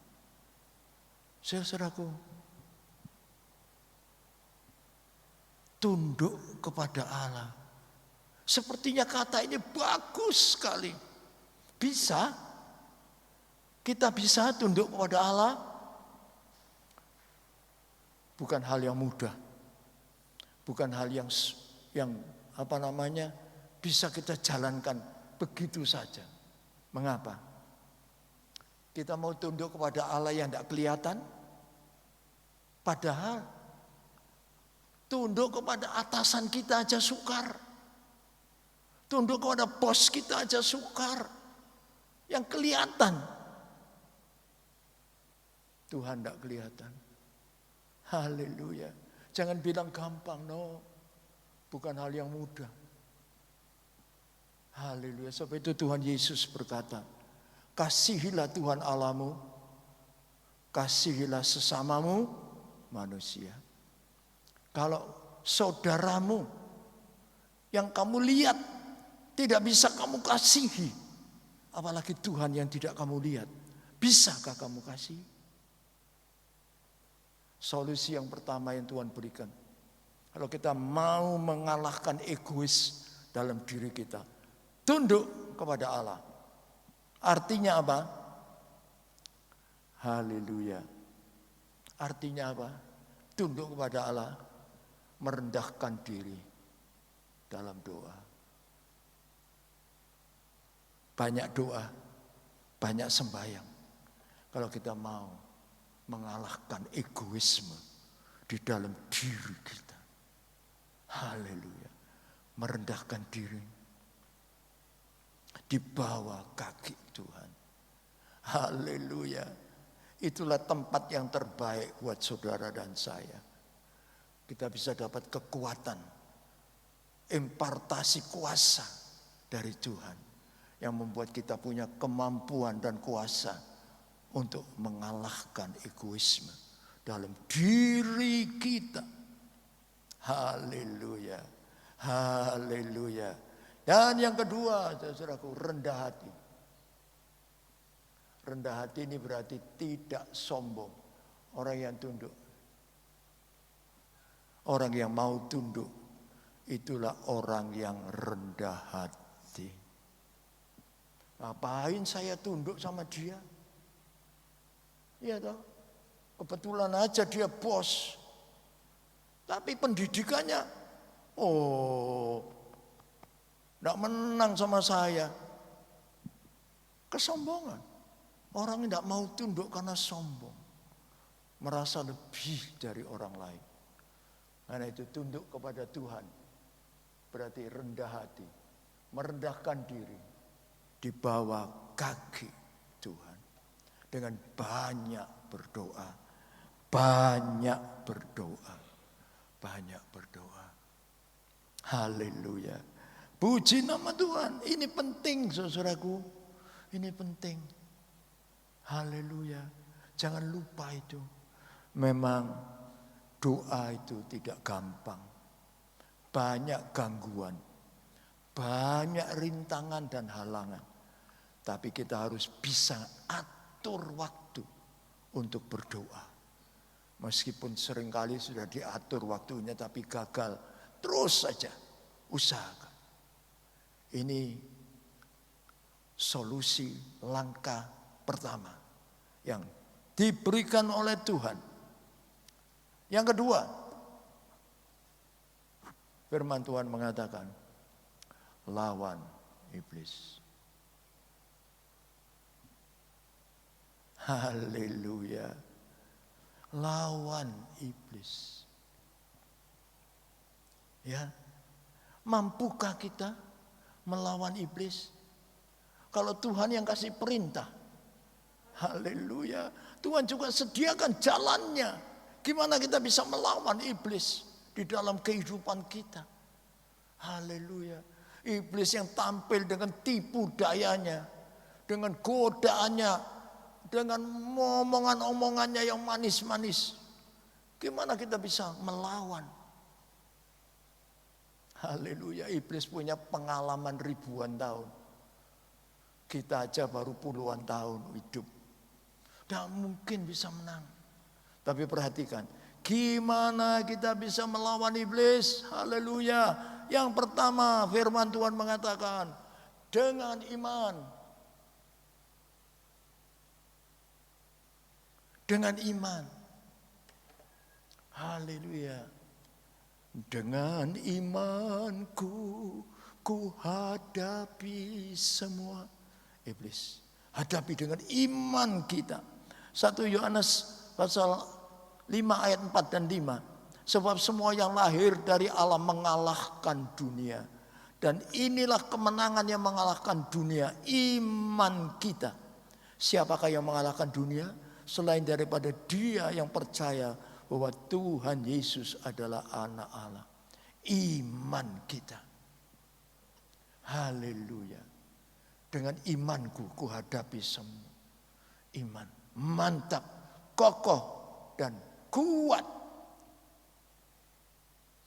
B: Saudaraku, tunduk kepada Allah. Sepertinya kata ini bagus sekali. Bisa? Kita bisa tunduk kepada Allah? Bukan hal yang mudah. Bukan hal yang bisa kita jalankan begitu saja. Mengapa? Kita mau tunduk kepada Allah yang tidak kelihatan? Padahal tunduk kepada atasan kita aja sukar. Tunduk kepada bos kita aja sukar. Yang kelihatan. Tuhan tidak kelihatan. Haleluya. Jangan bilang gampang, no. Bukan hal yang mudah. Haleluya. Sebab itu Tuhan Yesus berkata, kasihilah Tuhan Allahmu, kasihilah sesamamu manusia. Kalau saudaramu yang kamu lihat tidak bisa kamu kasihi, apalagi Tuhan yang tidak kamu lihat, bisakah kamu kasihi? Solusi yang pertama yang Tuhan berikan, kalau kita mau mengalahkan egois dalam diri kita, tunduk kepada Allah. Artinya apa? Haleluya. Artinya apa? Tunduk kepada Allah, merendahkan diri dalam doa. Banyak doa, banyak sembahyang. Kalau kita mau mengalahkan egoisme di dalam diri kita. Haleluya. Merendahkan diri di bawah kaki Tuhan. Haleluya. Itulah tempat yang terbaik buat saudara dan saya. Kita bisa dapat kekuatan, impartasi kuasa dari Tuhan yang membuat kita punya kemampuan dan kuasa untuk mengalahkan egoisme dalam diri kita. Haleluya. Haleluya. Dan yang kedua, saudaraku, rendah hati. Rendah hati ini berarti tidak sombong. Orang yang tunduk, orang yang mau tunduk, itulah orang yang rendah hati. Ngapain saya tunduk sama dia? Iya toh, kebetulan aja dia bos. Tapi pendidikannya, tidak menang sama saya. Kesombongan. Orang tidak mau tunduk karena sombong. Merasa lebih dari orang lain. Karena itu tunduk kepada Tuhan. Berarti rendah hati. Merendahkan diri. Di bawah kaki Tuhan. Dengan banyak berdoa. Banyak berdoa. Banyak berdoa. Haleluya. Puji nama Tuhan. Ini penting, saudaraku. Ini penting. Haleluya. Jangan lupa itu. Memang doa itu tidak gampang. Banyak gangguan. Banyak rintangan dan halangan. Tapi kita harus bisa atur waktu untuk berdoa. Meskipun seringkali sudah diatur waktunya tapi gagal. Terus saja usahakan. Ini solusi langkah pertama yang diberikan oleh Tuhan. Yang kedua, firman Tuhan mengatakan, lawan iblis. Haleluya. Lawan iblis. Ya. Mampukah kita melawan iblis? Kalau Tuhan yang kasih perintah. Haleluya. Tuhan juga sediakan jalannya. Gimana kita bisa melawan iblis di dalam kehidupan kita? Haleluya. Iblis yang tampil dengan tipu dayanya, dengan godaannya, dengan omongan-omongannya yang manis-manis. Gimana kita bisa melawan? Haleluya. Iblis punya pengalaman ribuan tahun. Kita aja baru puluhan tahun hidup. Tidak mungkin bisa menang. Tapi perhatikan, gimana kita bisa melawan iblis? Haleluya. Yang pertama, firman Tuhan mengatakan, dengan iman. Dengan iman. Haleluya. Dengan imanku ku hadapi semua iblis. Hadapi dengan iman kita. 1 Yohanes pasal 5 ayat 4 dan 5. Sebab semua yang lahir dari Allah mengalahkan dunia. Dan inilah kemenangan yang mengalahkan dunia, iman kita. Siapakah yang mengalahkan dunia? Selain daripada dia yang percaya bahwa Tuhan Yesus adalah anak Allah. Iman kita. Haleluya. Dengan imanku ku hadapi semua. Iman. Mantap. Kokoh. Dan kuat.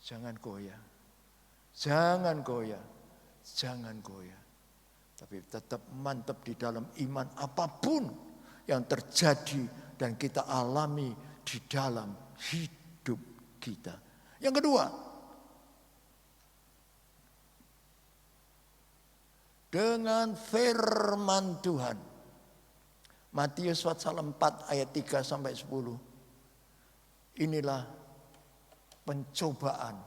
B: Jangan goyah. Jangan goyah. Jangan goyah. Tapi tetap mantap di dalam iman apapun yang terjadi dan kita alami di dalam hidup kita. Yang kedua, dengan firman Tuhan. Matius pasal 4 ayat 3 sampai 10. Inilah pencobaan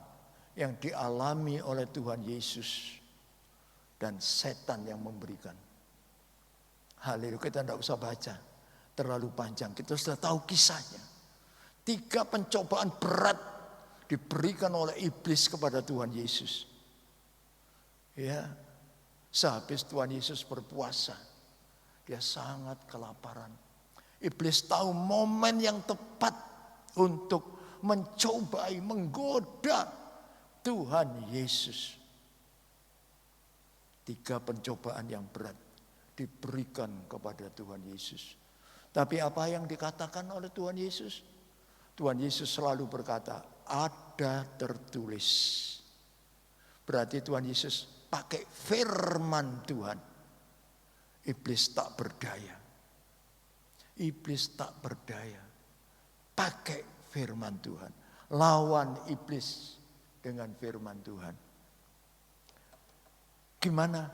B: yang dialami oleh Tuhan Yesus dan setan yang memberikan. Haleluya, kita tidak usah baca terlalu panjang, kita sudah tahu kisahnya. 3 pencobaan berat diberikan oleh iblis kepada Tuhan Yesus. Ya, sehabis Tuhan Yesus berpuasa, dia sangat kelaparan. Iblis tahu momen yang tepat untuk mencobai, menggoda Tuhan Yesus. 3 pencobaan yang berat diberikan kepada Tuhan Yesus. Tapi apa yang dikatakan oleh Tuhan Yesus? Tuhan Yesus selalu berkata, ada tertulis. Berarti Tuhan Yesus pakai firman Tuhan. Iblis tak berdaya. Iblis tak berdaya. Pakai firman Tuhan. Lawan iblis dengan firman Tuhan. Gimana,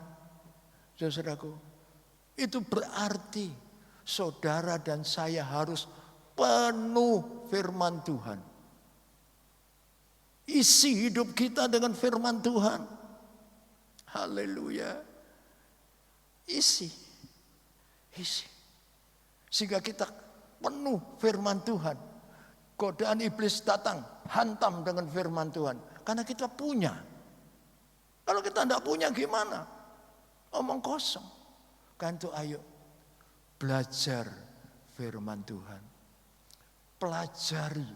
B: saudaraku? Itu berarti saudara dan saya harus penuh firman Tuhan. Isi hidup kita dengan firman Tuhan. Haleluya. Isi. Sehingga kita penuh firman Tuhan. Godaan iblis datang, hantam dengan firman Tuhan. Karena kita punya. Kalau kita tidak punya gimana? Omong kosong. Kan itu ayo belajar firman Tuhan. Pelajari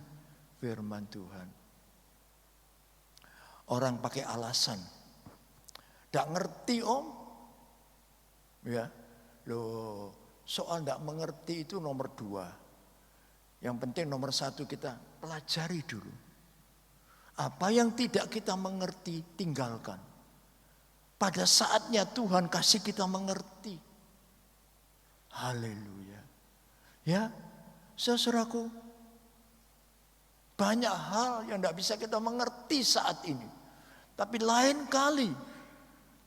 B: firman Tuhan. Orang pakai alasan. Tidak ngerti om. Ya, loh, soal tidak mengerti itu nomor 2. Yang penting nomor 1 kita pelajari dulu. Apa yang tidak kita mengerti tinggalkan. Pada saatnya Tuhan kasih kita mengerti. Haleluya. Ya, saudaraku, banyak hal yang tidak bisa kita mengerti saat ini. Tapi lain kali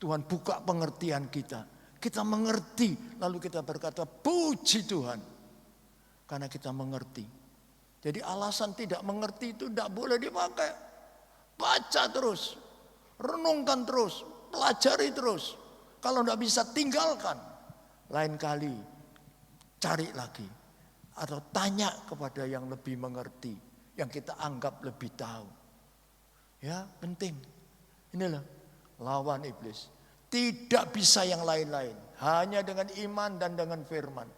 B: Tuhan buka pengertian kita. Kita mengerti, lalu kita berkata, puji Tuhan. Karena kita mengerti. Jadi alasan tidak mengerti itu tidak boleh dipakai. Baca terus, renungkan terus, pelajari terus. Kalau tidak bisa, tinggalkan. Lain kali, cari lagi. Atau tanya kepada yang lebih mengerti, yang kita anggap lebih tahu. Ya, penting. Inilah lawan iblis. Tidak bisa yang lain-lain. Hanya dengan iman dan dengan firman.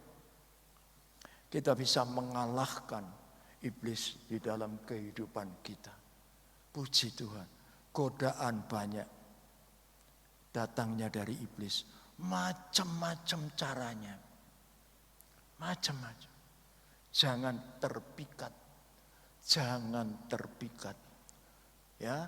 B: Kita bisa mengalahkan iblis di dalam kehidupan kita. Puji Tuhan. Godaan banyak. Datangnya dari iblis. Macam-macam caranya. Macam-macam. Jangan terpikat. Jangan terpikat. Ya.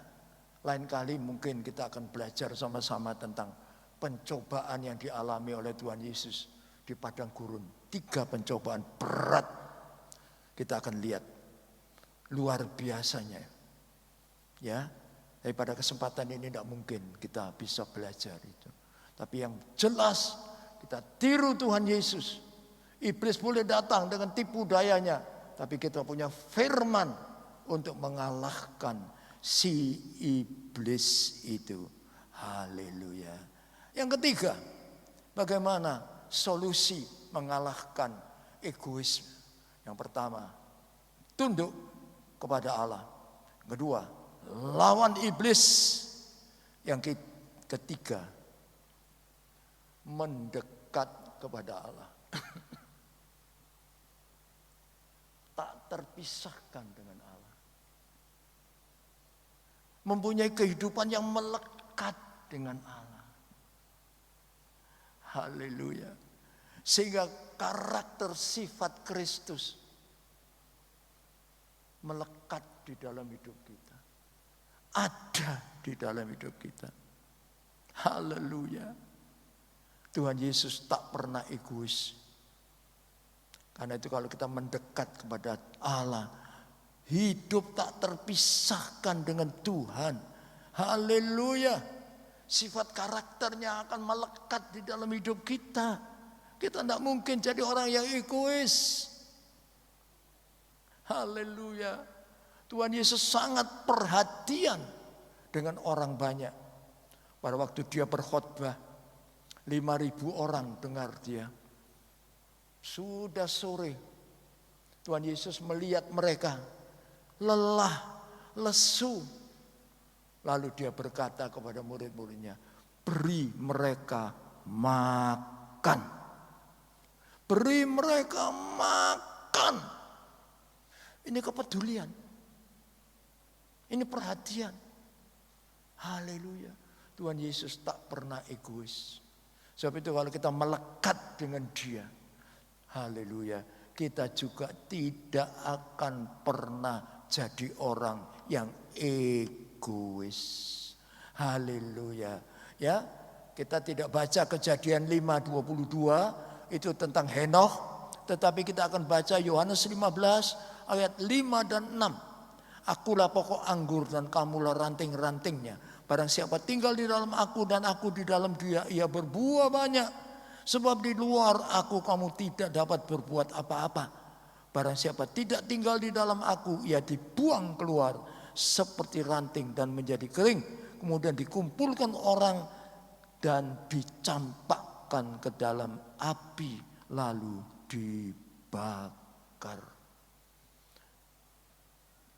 B: Lain kali mungkin kita akan belajar sama-sama tentang pencobaan yang dialami oleh Tuhan Yesus di padang gurun. 3 pencobaan berat. Kita akan lihat luar biasanya. Ya, tapi pada kesempatan ini tidak mungkin kita bisa belajar itu. Tapi yang jelas kita tiru Tuhan Yesus. Iblis boleh datang dengan tipu dayanya, tapi kita punya firman untuk mengalahkan si iblis itu. Haleluya. Yang ketiga, bagaimana solusi mengalahkan egoisme? Yang pertama, tunduk kepada Allah. Yang kedua, lawan iblis. Yang ketiga, mendekat kepada Allah. Tak terpisahkan dengan Allah. Mempunyai kehidupan yang melekat dengan Allah. Haleluya. Sehingga karakter sifat Kristus melekat di dalam hidup kita. Ada di dalam hidup kita. Haleluya. Tuhan Yesus tak pernah egois. Karena itu kalau kita mendekat kepada Allah, hidup tak terpisahkan dengan Tuhan. Haleluya. Sifat karakternya akan melekat di dalam hidup kita. Kita tidak mungkin jadi orang yang egois. Haleluya. Tuhan Yesus sangat perhatian dengan orang banyak. Pada waktu dia berkhotbah, 5.000 orang dengar dia. Sudah sore, Tuhan Yesus melihat mereka lelah, lesu. Lalu dia berkata kepada murid-muridnya, beri mereka makan. Beri mereka makan. Ini kepedulian. Ini perhatian. Haleluya. Tuhan Yesus tak pernah egois. Sebab itu kalau kita melekat dengan dia, haleluya, kita juga tidak akan pernah jadi orang yang egois. Haleluya. Ya, kita tidak baca Kejadian 5:22 itu tentang Henokh, tetapi kita akan baca Yohanes 15 ayat 5 dan 6. Akulah pokok anggur dan kamulah ranting-rantingnya. Barang siapa tinggal di dalam aku dan aku di dalam dia, ia berbuah banyak. Sebab di luar aku kamu tidak dapat berbuat apa-apa. Barang siapa tidak tinggal di dalam aku, ia dibuang keluar seperti ranting dan menjadi kering. Kemudian dikumpulkan orang dan dicampakkan ke dalam api lalu dibakar.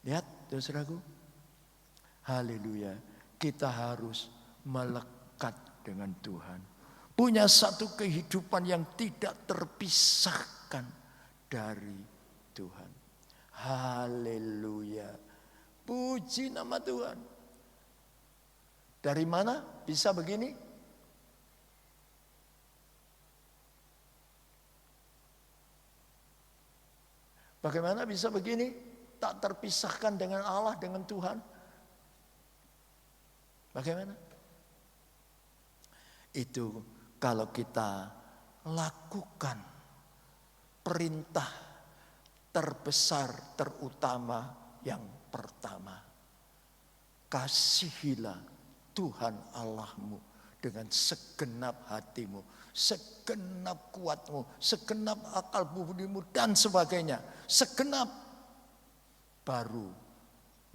B: Lihat, saudaraku. Haleluya. Kita harus melekat dengan Tuhan. Punya satu kehidupan yang tidak terpisahkan dari Tuhan. Haleluya. Puji nama Tuhan. Dari mana bisa begini? Bagaimana bisa begini? Tak terpisahkan dengan Allah, dengan Tuhan. Bagaimana? Itu kalau kita lakukan perintah terbesar, terutama yang pertama. Kasihilah Tuhan Allahmu dengan segenap hatimu, segenap kuatmu, segenap akal budimu dan sebagainya. Segenap, baru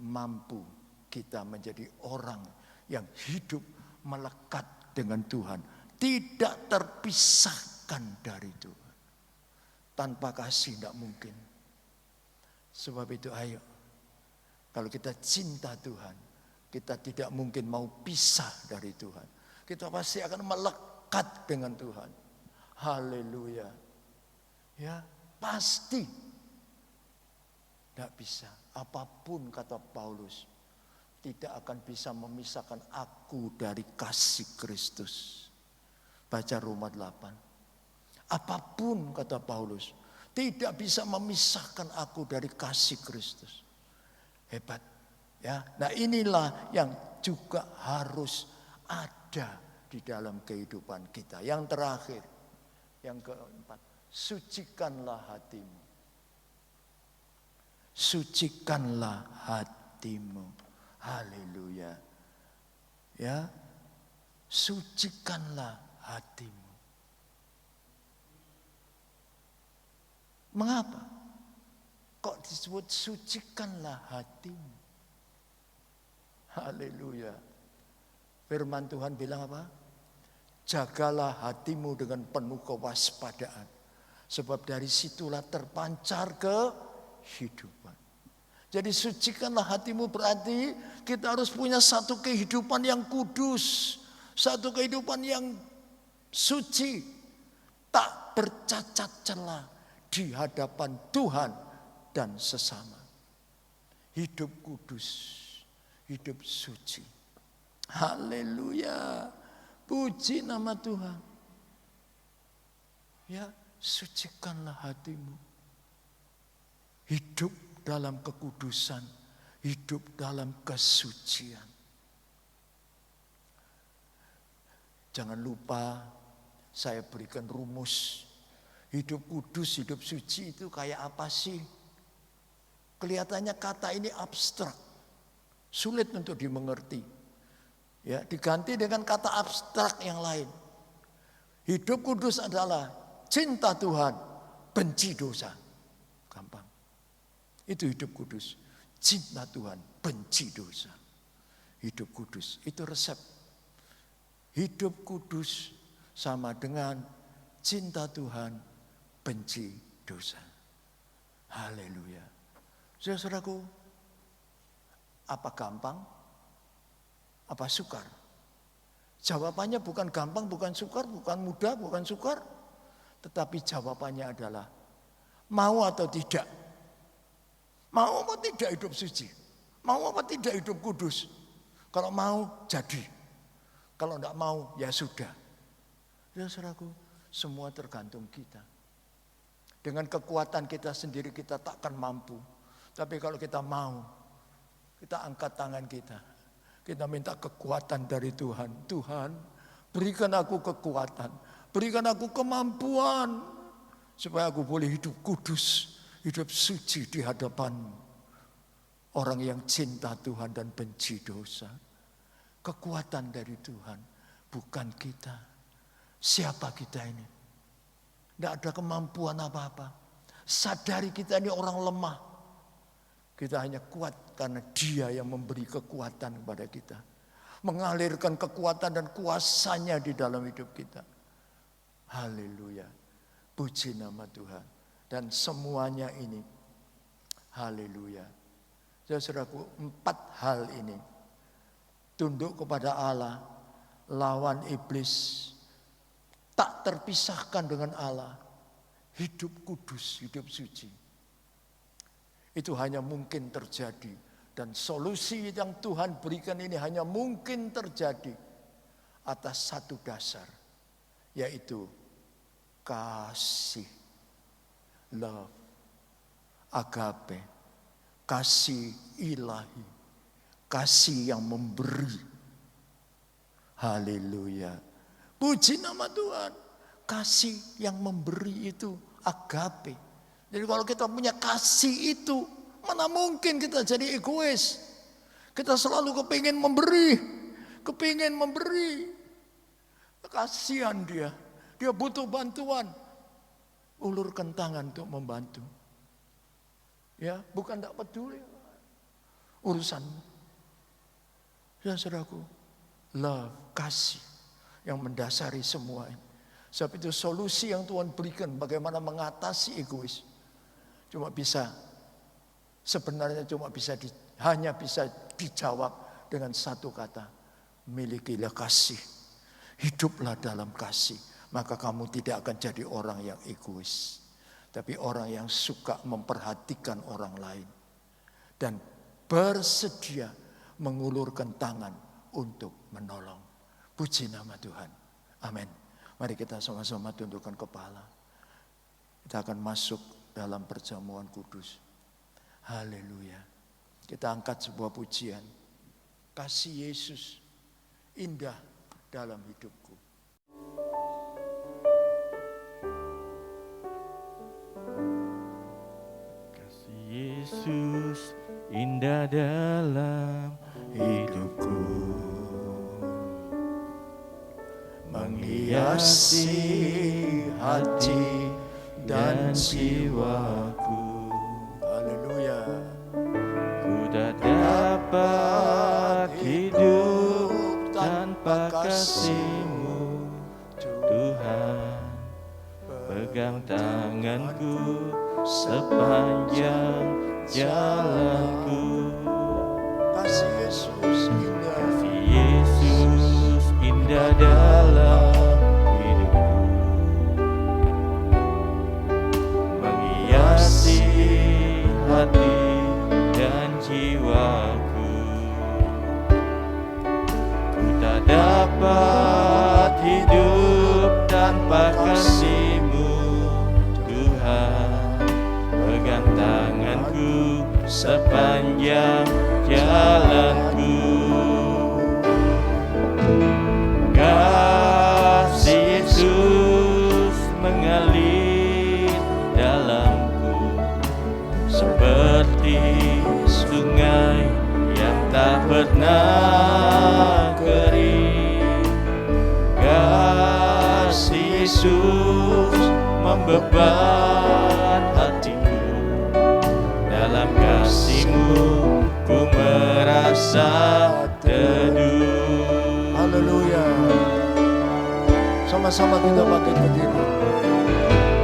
B: mampu kita menjadi orang yang hidup melekat dengan Tuhan, tidak terpisahkan dari Tuhan. Tanpa kasih tidak mungkin. Sebab itu ayo, kalau kita cinta Tuhan, kita tidak mungkin mau pisah dari Tuhan. Kita pasti akan melekat dengan Tuhan. Haleluya. Ya, pasti. Tidak bisa. Apapun kata Paulus, tidak akan bisa memisahkan aku dari kasih Kristus. Baca Roma 8. Apapun kata Paulus, tidak bisa memisahkan aku dari kasih Kristus. Hebat. Ya, nah inilah yang juga harus ada di dalam kehidupan kita. Yang terakhir, yang keempat, sucikanlah hatimu. Sucikanlah hatimu. Haleluya. Ya, sucikanlah hatimu. Mengapa? Kok disebut sucikanlah hatimu? Haleluya. Firman Tuhan bilang apa? Jagalah hatimu dengan penuh kewaspadaan. Sebab dari situlah terpancar kehidupan. Jadi sucikanlah hatimu berarti kita harus punya satu kehidupan yang kudus. Satu kehidupan yang suci. Tak bercacat celah di hadapan Tuhan dan sesama. Hidup kudus. Hidup suci. Haleluya. Puji nama Tuhan. Ya, sucikanlah hatimu. Hidup dalam kekudusan. Hidup dalam kesucian. Jangan lupa saya berikan rumus. Hidup kudus, hidup suci itu kayak apa sih? Kelihatannya kata ini abstrak. Sulit untuk dimengerti. Ya, diganti dengan kata abstrak yang lain. Hidup kudus adalah cinta Tuhan, benci dosa. Gampang. Itu hidup kudus. Cinta Tuhan, benci dosa. Hidup kudus, itu resep. Hidup kudus sama dengan cinta Tuhan, benci dosa. Haleluya. Saudaraku, apa gampang? Apa sukar? Jawabannya bukan gampang, bukan sukar, bukan mudah, bukan sukar. Tetapi jawabannya adalah mau atau tidak. Mau apa tidak hidup suci? Mau apa tidak hidup kudus? Kalau mau, jadi. Kalau tidak mau, ya sudah. Ya saudaraku, semua tergantung kita. Dengan kekuatan kita sendiri kita takkan mampu. Tapi kalau kita mau, kita angkat tangan kita. Kita minta kekuatan dari Tuhan. Tuhan, berikan aku kekuatan. Berikan aku kemampuan. Supaya aku boleh hidup kudus. Hidup suci di hadapan-Mu. Orang yang cinta Tuhan dan benci dosa. Kekuatan dari Tuhan. Bukan kita. Siapa kita ini? Tidak ada kemampuan apa-apa. Sadari kita ini orang lemah. Kita hanya kuat karena Dia yang memberi kekuatan kepada kita. Mengalirkan kekuatan dan kuasanya di dalam hidup kita. Haleluya. Puji nama Tuhan. Dan semuanya ini. Haleluya. Saudaraku, 4 hal ini. Tunduk kepada Allah. Lawan iblis. Tak terpisahkan dengan Allah. Hidup kudus, hidup suci. Itu hanya mungkin terjadi. Dan solusi yang Tuhan berikan ini hanya mungkin terjadi atas satu dasar. Yaitu kasih. Love. Agape. Kasih ilahi. Kasih yang memberi. Haleluya. Puji nama Tuhan. Kasih yang memberi itu agape. Jadi kalau kita punya kasih itu, mana mungkin kita jadi egois. Kita selalu kepingin memberi. Kepingin memberi. Kasihan dia butuh bantuan. Ulurkan tangan untuk membantu. Ya, bukan tak peduli urusanmu. Ya saudaraku, love, kasih yang mendasari semua ini. Sebab itu solusi yang Tuhan berikan bagaimana mengatasi egois. Hanya bisa dijawab dengan satu kata. Milikilah kasih. Hiduplah dalam kasih. Maka kamu tidak akan jadi orang yang egois. Tapi orang yang suka memperhatikan orang lain. Dan bersedia mengulurkan tangan untuk menolong. Puji nama Tuhan. Amin. Mari kita sama-sama tundukkan kepala. Kita akan masuk dalam perjamuan kudus. Haleluya. Kita angkat sebuah pujian. Kasih Yesus indah dalam hidupku.
A: Kasih Yesus indah dalam hidupku,
B: menghiasi hati dan jiwaku. Haleluya.
A: Ku tak dapat hidup tanpa kasih-Mu, Tuhan. Pegang tanganku sepanjang jalanku.
B: Kasih Yesus indah.
A: Kasih Yesus indah dalam hidupku, menghiasi hati dan jiwaku. Ku tak dapat hidup tanpa kasih-Mu, Tuhan. Pegang tanganku sepanjang jalanku. Kasih Yesus mengalir dalamku, seperti sungai yang tak pernah kering. Kasih Yesus membebat hatiku, dalam kasih-Mu ku merasa teduh.
B: Haleluya. Sama-sama kita bangkit berdiri.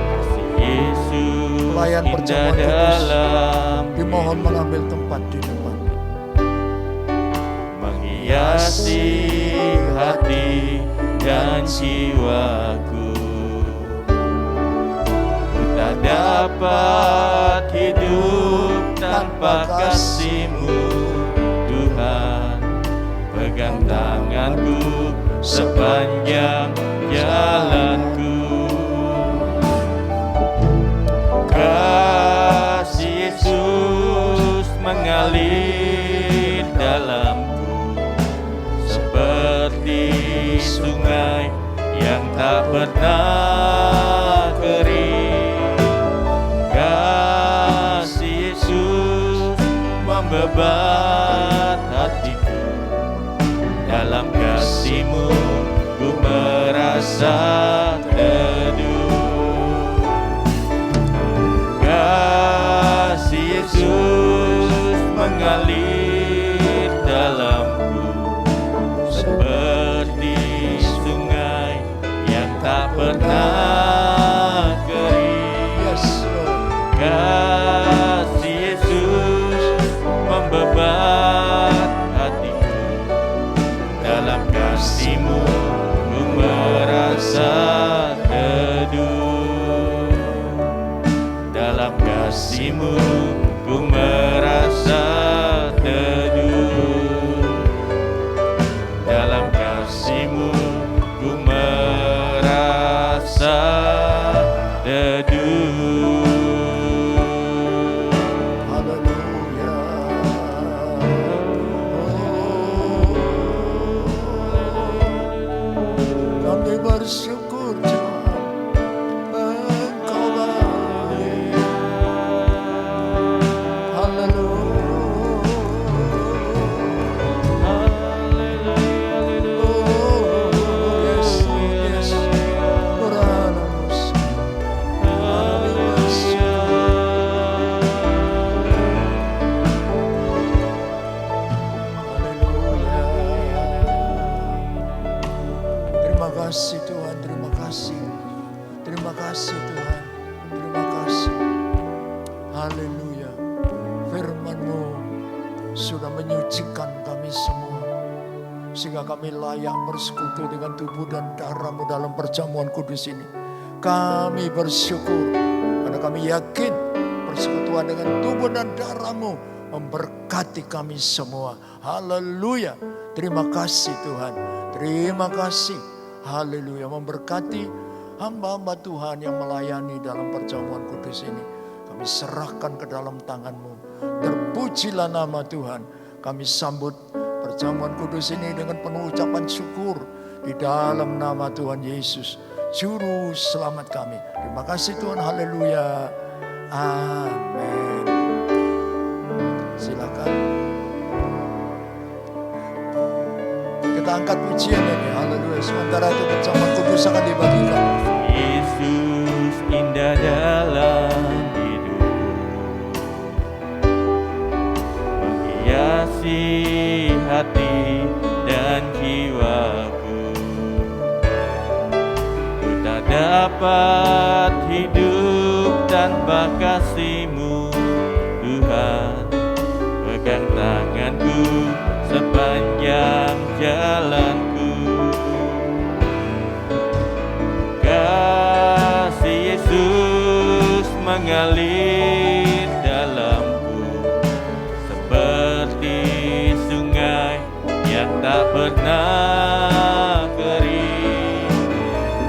A: Kasih Yesus
B: Pelayan
A: indah
B: perjamuan kudus
A: dalam
B: dimohon mengambil tempat di depan.
A: menghiasi hati dan jiwaku. Ku tak dapat hidup tanpa kasih-Mu, Tuhan. Pegang tanganku sepanjang jalanku. Kasih Yesus mengalir dalamku, seperti sungai yang tak pernah kering. Kasih Yesus membebat hatiku, dalam kasih-Mu ku merasa teduh. Kasih Yesus mengalir dalamku, seperti sungai yang tak pernah kering.
B: Yes, Lord.
A: Kasih Yesus membebat hatiku, dalam kasih-Mu ku merasa teduh. Dalam kasih-Mu ku merasa teduh. Dalam kasih-Mu ku merasa teduh.
B: Haleluya. Kami bersyukur Tuhan, Engkau baik. Haleluya. Oh, yes, kasih Tuhan, terima kasih. Terima kasih Tuhan, terima kasih. Haleluya. Firman-Mu sudah menyucikan kami semua, sehingga kami layak bersekutu dengan tubuh dan darah-Mu dalam perjamuan kudus ini. Kami bersyukur karena kami yakin persekutuan dengan tubuh dan darah-Mu memberkati kami semua. Haleluya. Terima kasih Tuhan. Terima kasih. Haleluya. Memberkati hamba-hamba Tuhan yang melayani dalam perjamuan kudus ini. Kami serahkan ke dalam tangan-Mu. Terpujilah nama Tuhan. Kami sambut perjamuan kudus ini dengan penuh ucapan syukur di dalam nama Tuhan Yesus, Juru Selamat kami. Terima kasih Tuhan. Haleluya. Amin. Silakan. Kita angkat pujian ini. Haleluya. Sementara itu perjamuan kudus akan dibagikan.
A: Yesus indah dalam hidupku, menghiasi hati dan jiwaku. Ku tak dapat hidup tanpa kasih-Mu, Tuhan. Pegang tanganku sepanjang jalanku. Kasih Yesus mengalir dalamku seperti sungai yang tak pernah kering.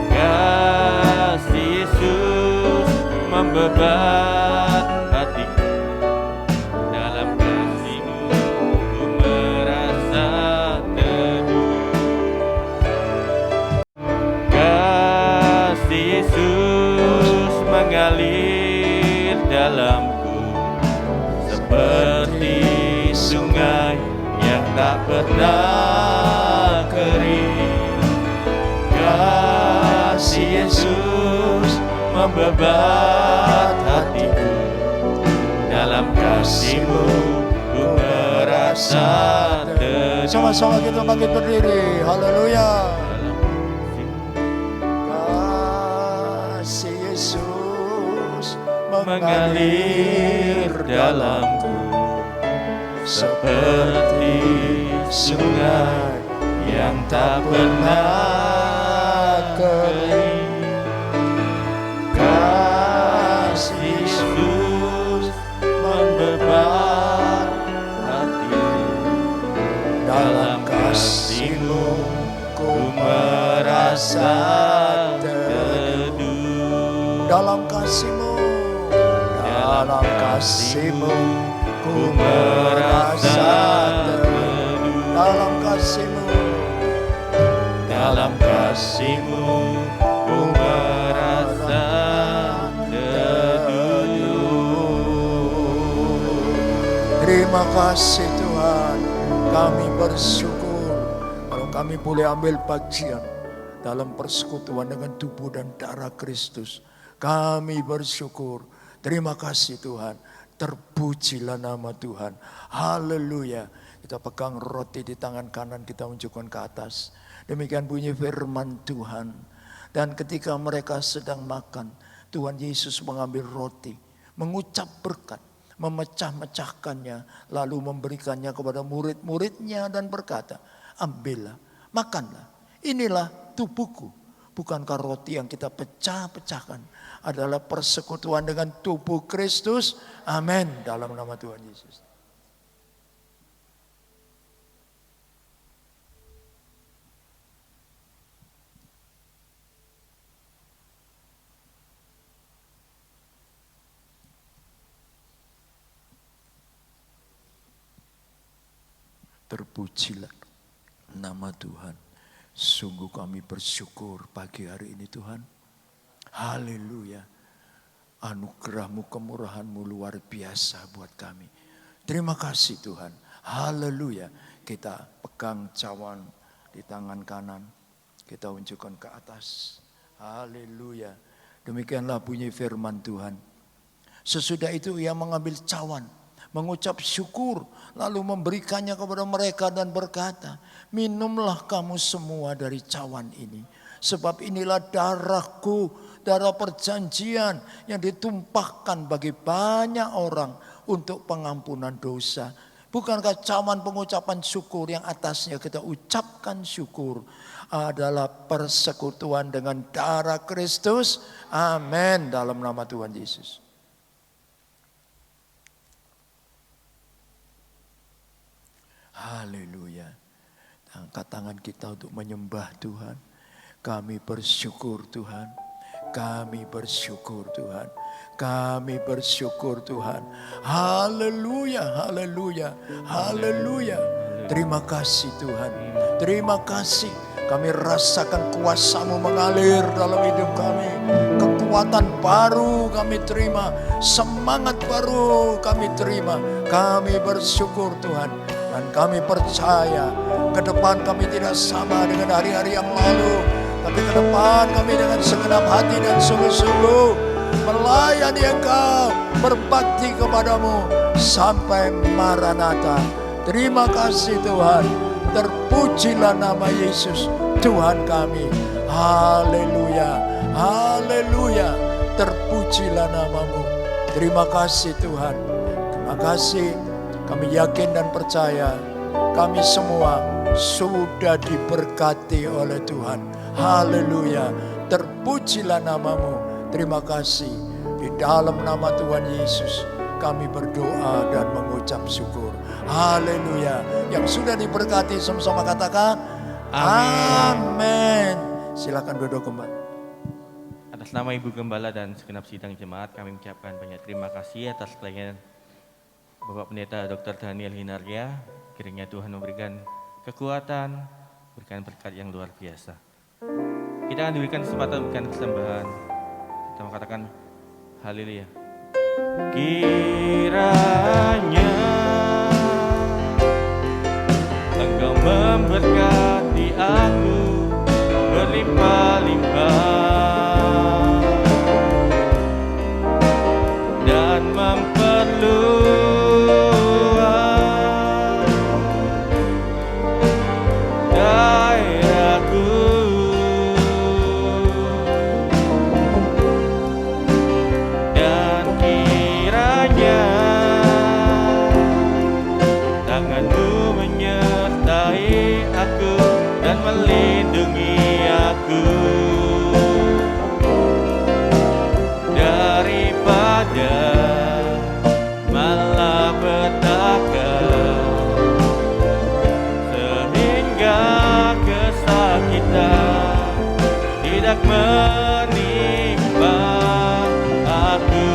A: Kasih Yesus membebat hatiku. Dalam kasih-Mu ku merasa teduh. Kasih Yesus mengalir dalamku seperti sungai yang tak pernah kering. Kasih Yesus membebat hatiku. Dalam kasih-Mu ku merasa teduh.
B: Sama-sama kita bangkit berdiri. Haleluya. Kasih Yesus mengalir dalamku seperti sungai yang tak pernah kering. Kasih Yesus membebat hati. Dalam kasih-Mu ku merasa teduh. Dalam kasih-Mu, dalam kasih-Mu ku merasa teduh. Dalam kasih-Mu,
A: Dalam kasih-Mu ku merasa teduh.
B: terima kasih Tuhan. Kami bersyukur kalau kami boleh ambil bagian dalam persekutuan dengan tubuh dan darah Kristus. Kami bersyukur. Terima kasih Tuhan. Terpujilah nama Tuhan. Haleluya. Kita pegang roti di tangan kanan, kita unjukkan ke atas. Demikian bunyi firman Tuhan. Dan ketika mereka sedang makan, Tuhan Yesus mengambil roti, mengucap berkat, memecah-mecahkannya, lalu memberikannya kepada murid-muridnya dan berkata, ambillah, makanlah, inilah tubuhku. Bukankah roti yang kita pecah-pecahkan adalah persekutuan dengan tubuh Kristus? Amin. Dalam nama Tuhan Yesus. Terpujilah nama Tuhan. Sungguh kami bersyukur pagi hari ini Tuhan. Haleluya. Anugerah-Mu, kemurahan-Mu luar biasa buat kami. Terima kasih Tuhan. Haleluya. Kita pegang cawan di tangan kanan. Kita unjukkan ke atas. Haleluya. Demikianlah bunyi firman Tuhan. Sesudah itu ia mengambil cawan, mengucap syukur, lalu memberikannya kepada mereka dan berkata, minumlah kamu semua dari cawan ini. Sebab inilah darahku, darah perjanjian yang ditumpahkan bagi banyak orang untuk pengampunan dosa. Bukankah cawan pengucapan syukur yang atasnya kita ucapkan syukur adalah persekutuan dengan darah Kristus? Amin, dalam nama Tuhan Yesus. Haleluya. Angkat tangan kita untuk menyembah Tuhan. Kami bersyukur Tuhan. Kami bersyukur Tuhan. Kami bersyukur Tuhan. Haleluya, haleluya, haleluya. Terima kasih Tuhan. Terima kasih. Kami rasakan kuasa-Mu mengalir dalam hidup kami. Kekuatan baru kami terima. Semangat baru kami terima. Kami bersyukur Tuhan. Dan kami percaya ke depan kami tidak sama dengan hari-hari yang lalu. Tapi ke depan kami dengan segenap hati dan sungguh-sungguh melayani Engkau, berbakti kepadamu sampai Maranatha. Terima kasih Tuhan. Terpujilah nama Yesus Tuhan kami. Haleluya, haleluya. Terpujilah namamu. Terima kasih Tuhan. Terima kasih. Kami yakin dan percaya kami semua sudah diberkati oleh Tuhan. Haleluya. Terpujilah namamu. Terima kasih. Di dalam nama Tuhan Yesus kami berdoa dan mengucap syukur. Haleluya. Yang sudah diberkati sama-sama katakan amin. Silakan duduk kembali.
A: Atas nama Ibu Gembala dan segenap sidang jemaat, kami mengucapkan banyak terima kasih atas pelayanan Bapak Pendeta Dr. Daniel Hinarja. Kiranya Tuhan memberikan kekuatan, berikan berkat yang luar biasa. Kita akan diberikan kesempatan memberikan kesembahan. Kita mengatakan haleluya. Kiranya Engkau memberkati aku berlimpah-limpah dan memperluas daerahku. Dan kiranya tangan-Mu menyertai aku dan melindungi aku daripada malapetaka, sehingga kesakitan tidak menimpa aku.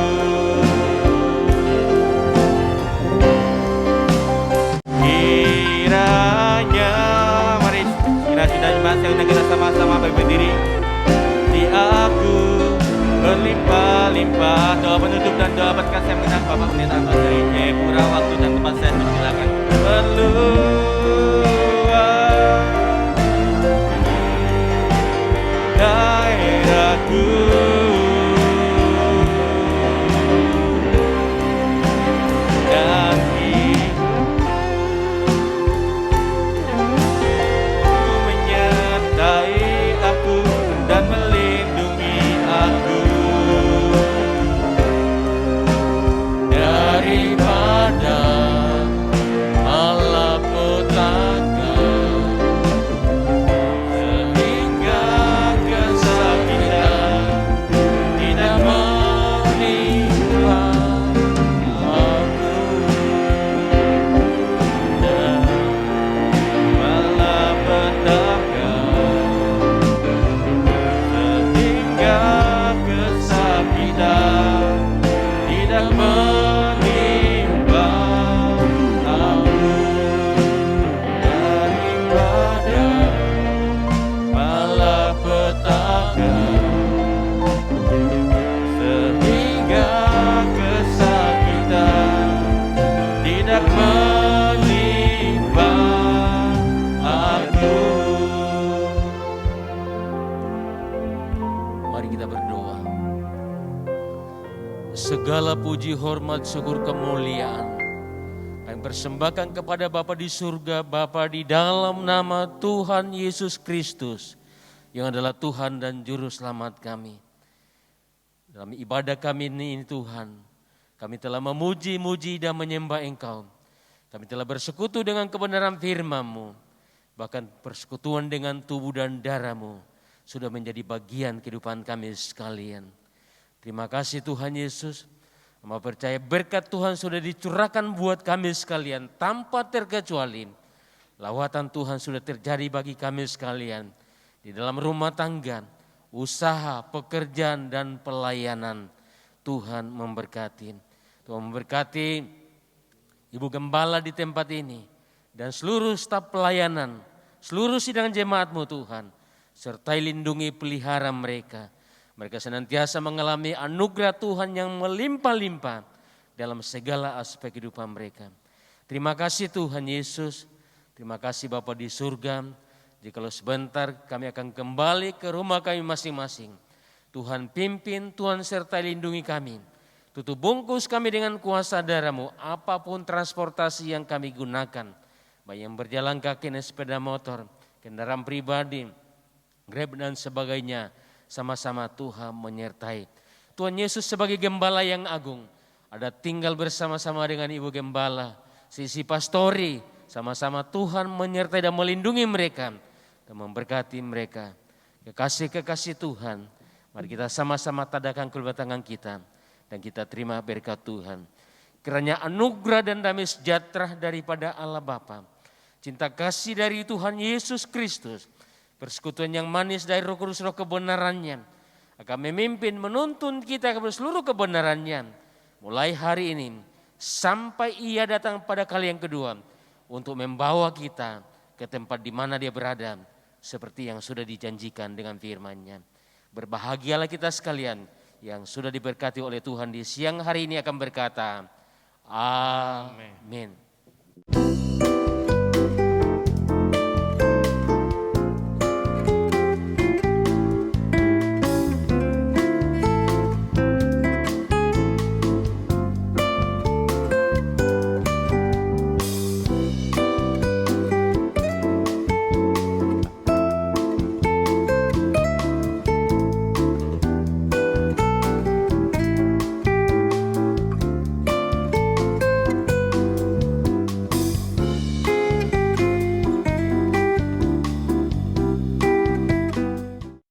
A: Kiranya, mari kita undang kita sama-sama berdiri. Di aku berlimpah-limpah. Doa penutup dan doa berkat saya mengenang Bapak Pendeta dari Jayapura. Waktu dan tempat saya persilakan. Berluas daerahku. Dan menyertai aku dan melindungi aku daripada malapetaka, sehingga kesakitan tidak menimpa aku, dan malapetaka, sehingga kesakitan tidak menimpa aku, daripada malapetaka, sehingga kesakitan tidak menimpa aku.
C: Mari kita berdoa. Segala puji, hormat, syukur, kemuliaan kami persembahkan kepada Bapa di surga, Bapa di dalam nama Tuhan Yesus Kristus, yang adalah Tuhan dan Juru Selamat kami. Dalam ibadah kami ini Tuhan, kami telah memuji-muji dan menyembah Engkau. Kami telah bersekutu dengan kebenaran firman-Mu. Bahkan persekutuan dengan tubuh dan darah-Mu sudah menjadi bagian kehidupan kami sekalian. Terima kasih Tuhan Yesus. Hamba percaya berkat Tuhan sudah dicurahkan buat kami sekalian tanpa terkecuali. Lawatan Tuhan sudah terjadi bagi kami sekalian di dalam rumah tangga, usaha, pekerjaan, dan pelayanan. Tuhan memberkati. Tuhan memberkati Ibu Gembala di tempat ini dan seluruh staf pelayanan, seluruh sidang jemaat-Mu Tuhan. Sertai lindungi pelihara mereka. Mereka senantiasa mengalami anugerah Tuhan yang melimpah-limpah dalam segala aspek kehidupan mereka. Terima kasih Tuhan Yesus. Terima kasih Bapa di surga. Jikalau sebentar kami akan kembali ke rumah kami masing-masing. Tuhan pimpin, Tuhan sertai lindungi kami. Tutup bungkus kami dengan kuasa darah-Mu. Apapun transportasi yang kami gunakan. Baik yang berjalan kaki dan sepeda motor, kendaraan pribadi, Grab dan sebagainya. Sama-sama Tuhan menyertai. Tuhan Yesus sebagai gembala yang agung. Ada tinggal bersama-sama dengan Ibu Gembala. Sisi pastori. Sama-sama Tuhan menyertai dan melindungi mereka. Dan memberkati mereka. Kekasih-kekasih Tuhan. Mari kita sama-sama tadakan kedua tangan kita. Dan kita terima berkat Tuhan. Kiranya anugerah dan damai sejahtera daripada Allah Bapa. Cinta kasih dari Tuhan Yesus Kristus. Persekutuan yang manis dari Roh Kudus, roh kebenarannya akan memimpin, menuntun kita kepada seluruh kebenarannya. Mulai hari ini sampai Ia datang pada kali yang kedua untuk membawa kita ke tempat di mana Dia berada seperti yang sudah dijanjikan dengan firman-Nya. Berbahagialah kita sekalian yang sudah diberkati oleh Tuhan di siang hari ini akan berkata, Amin.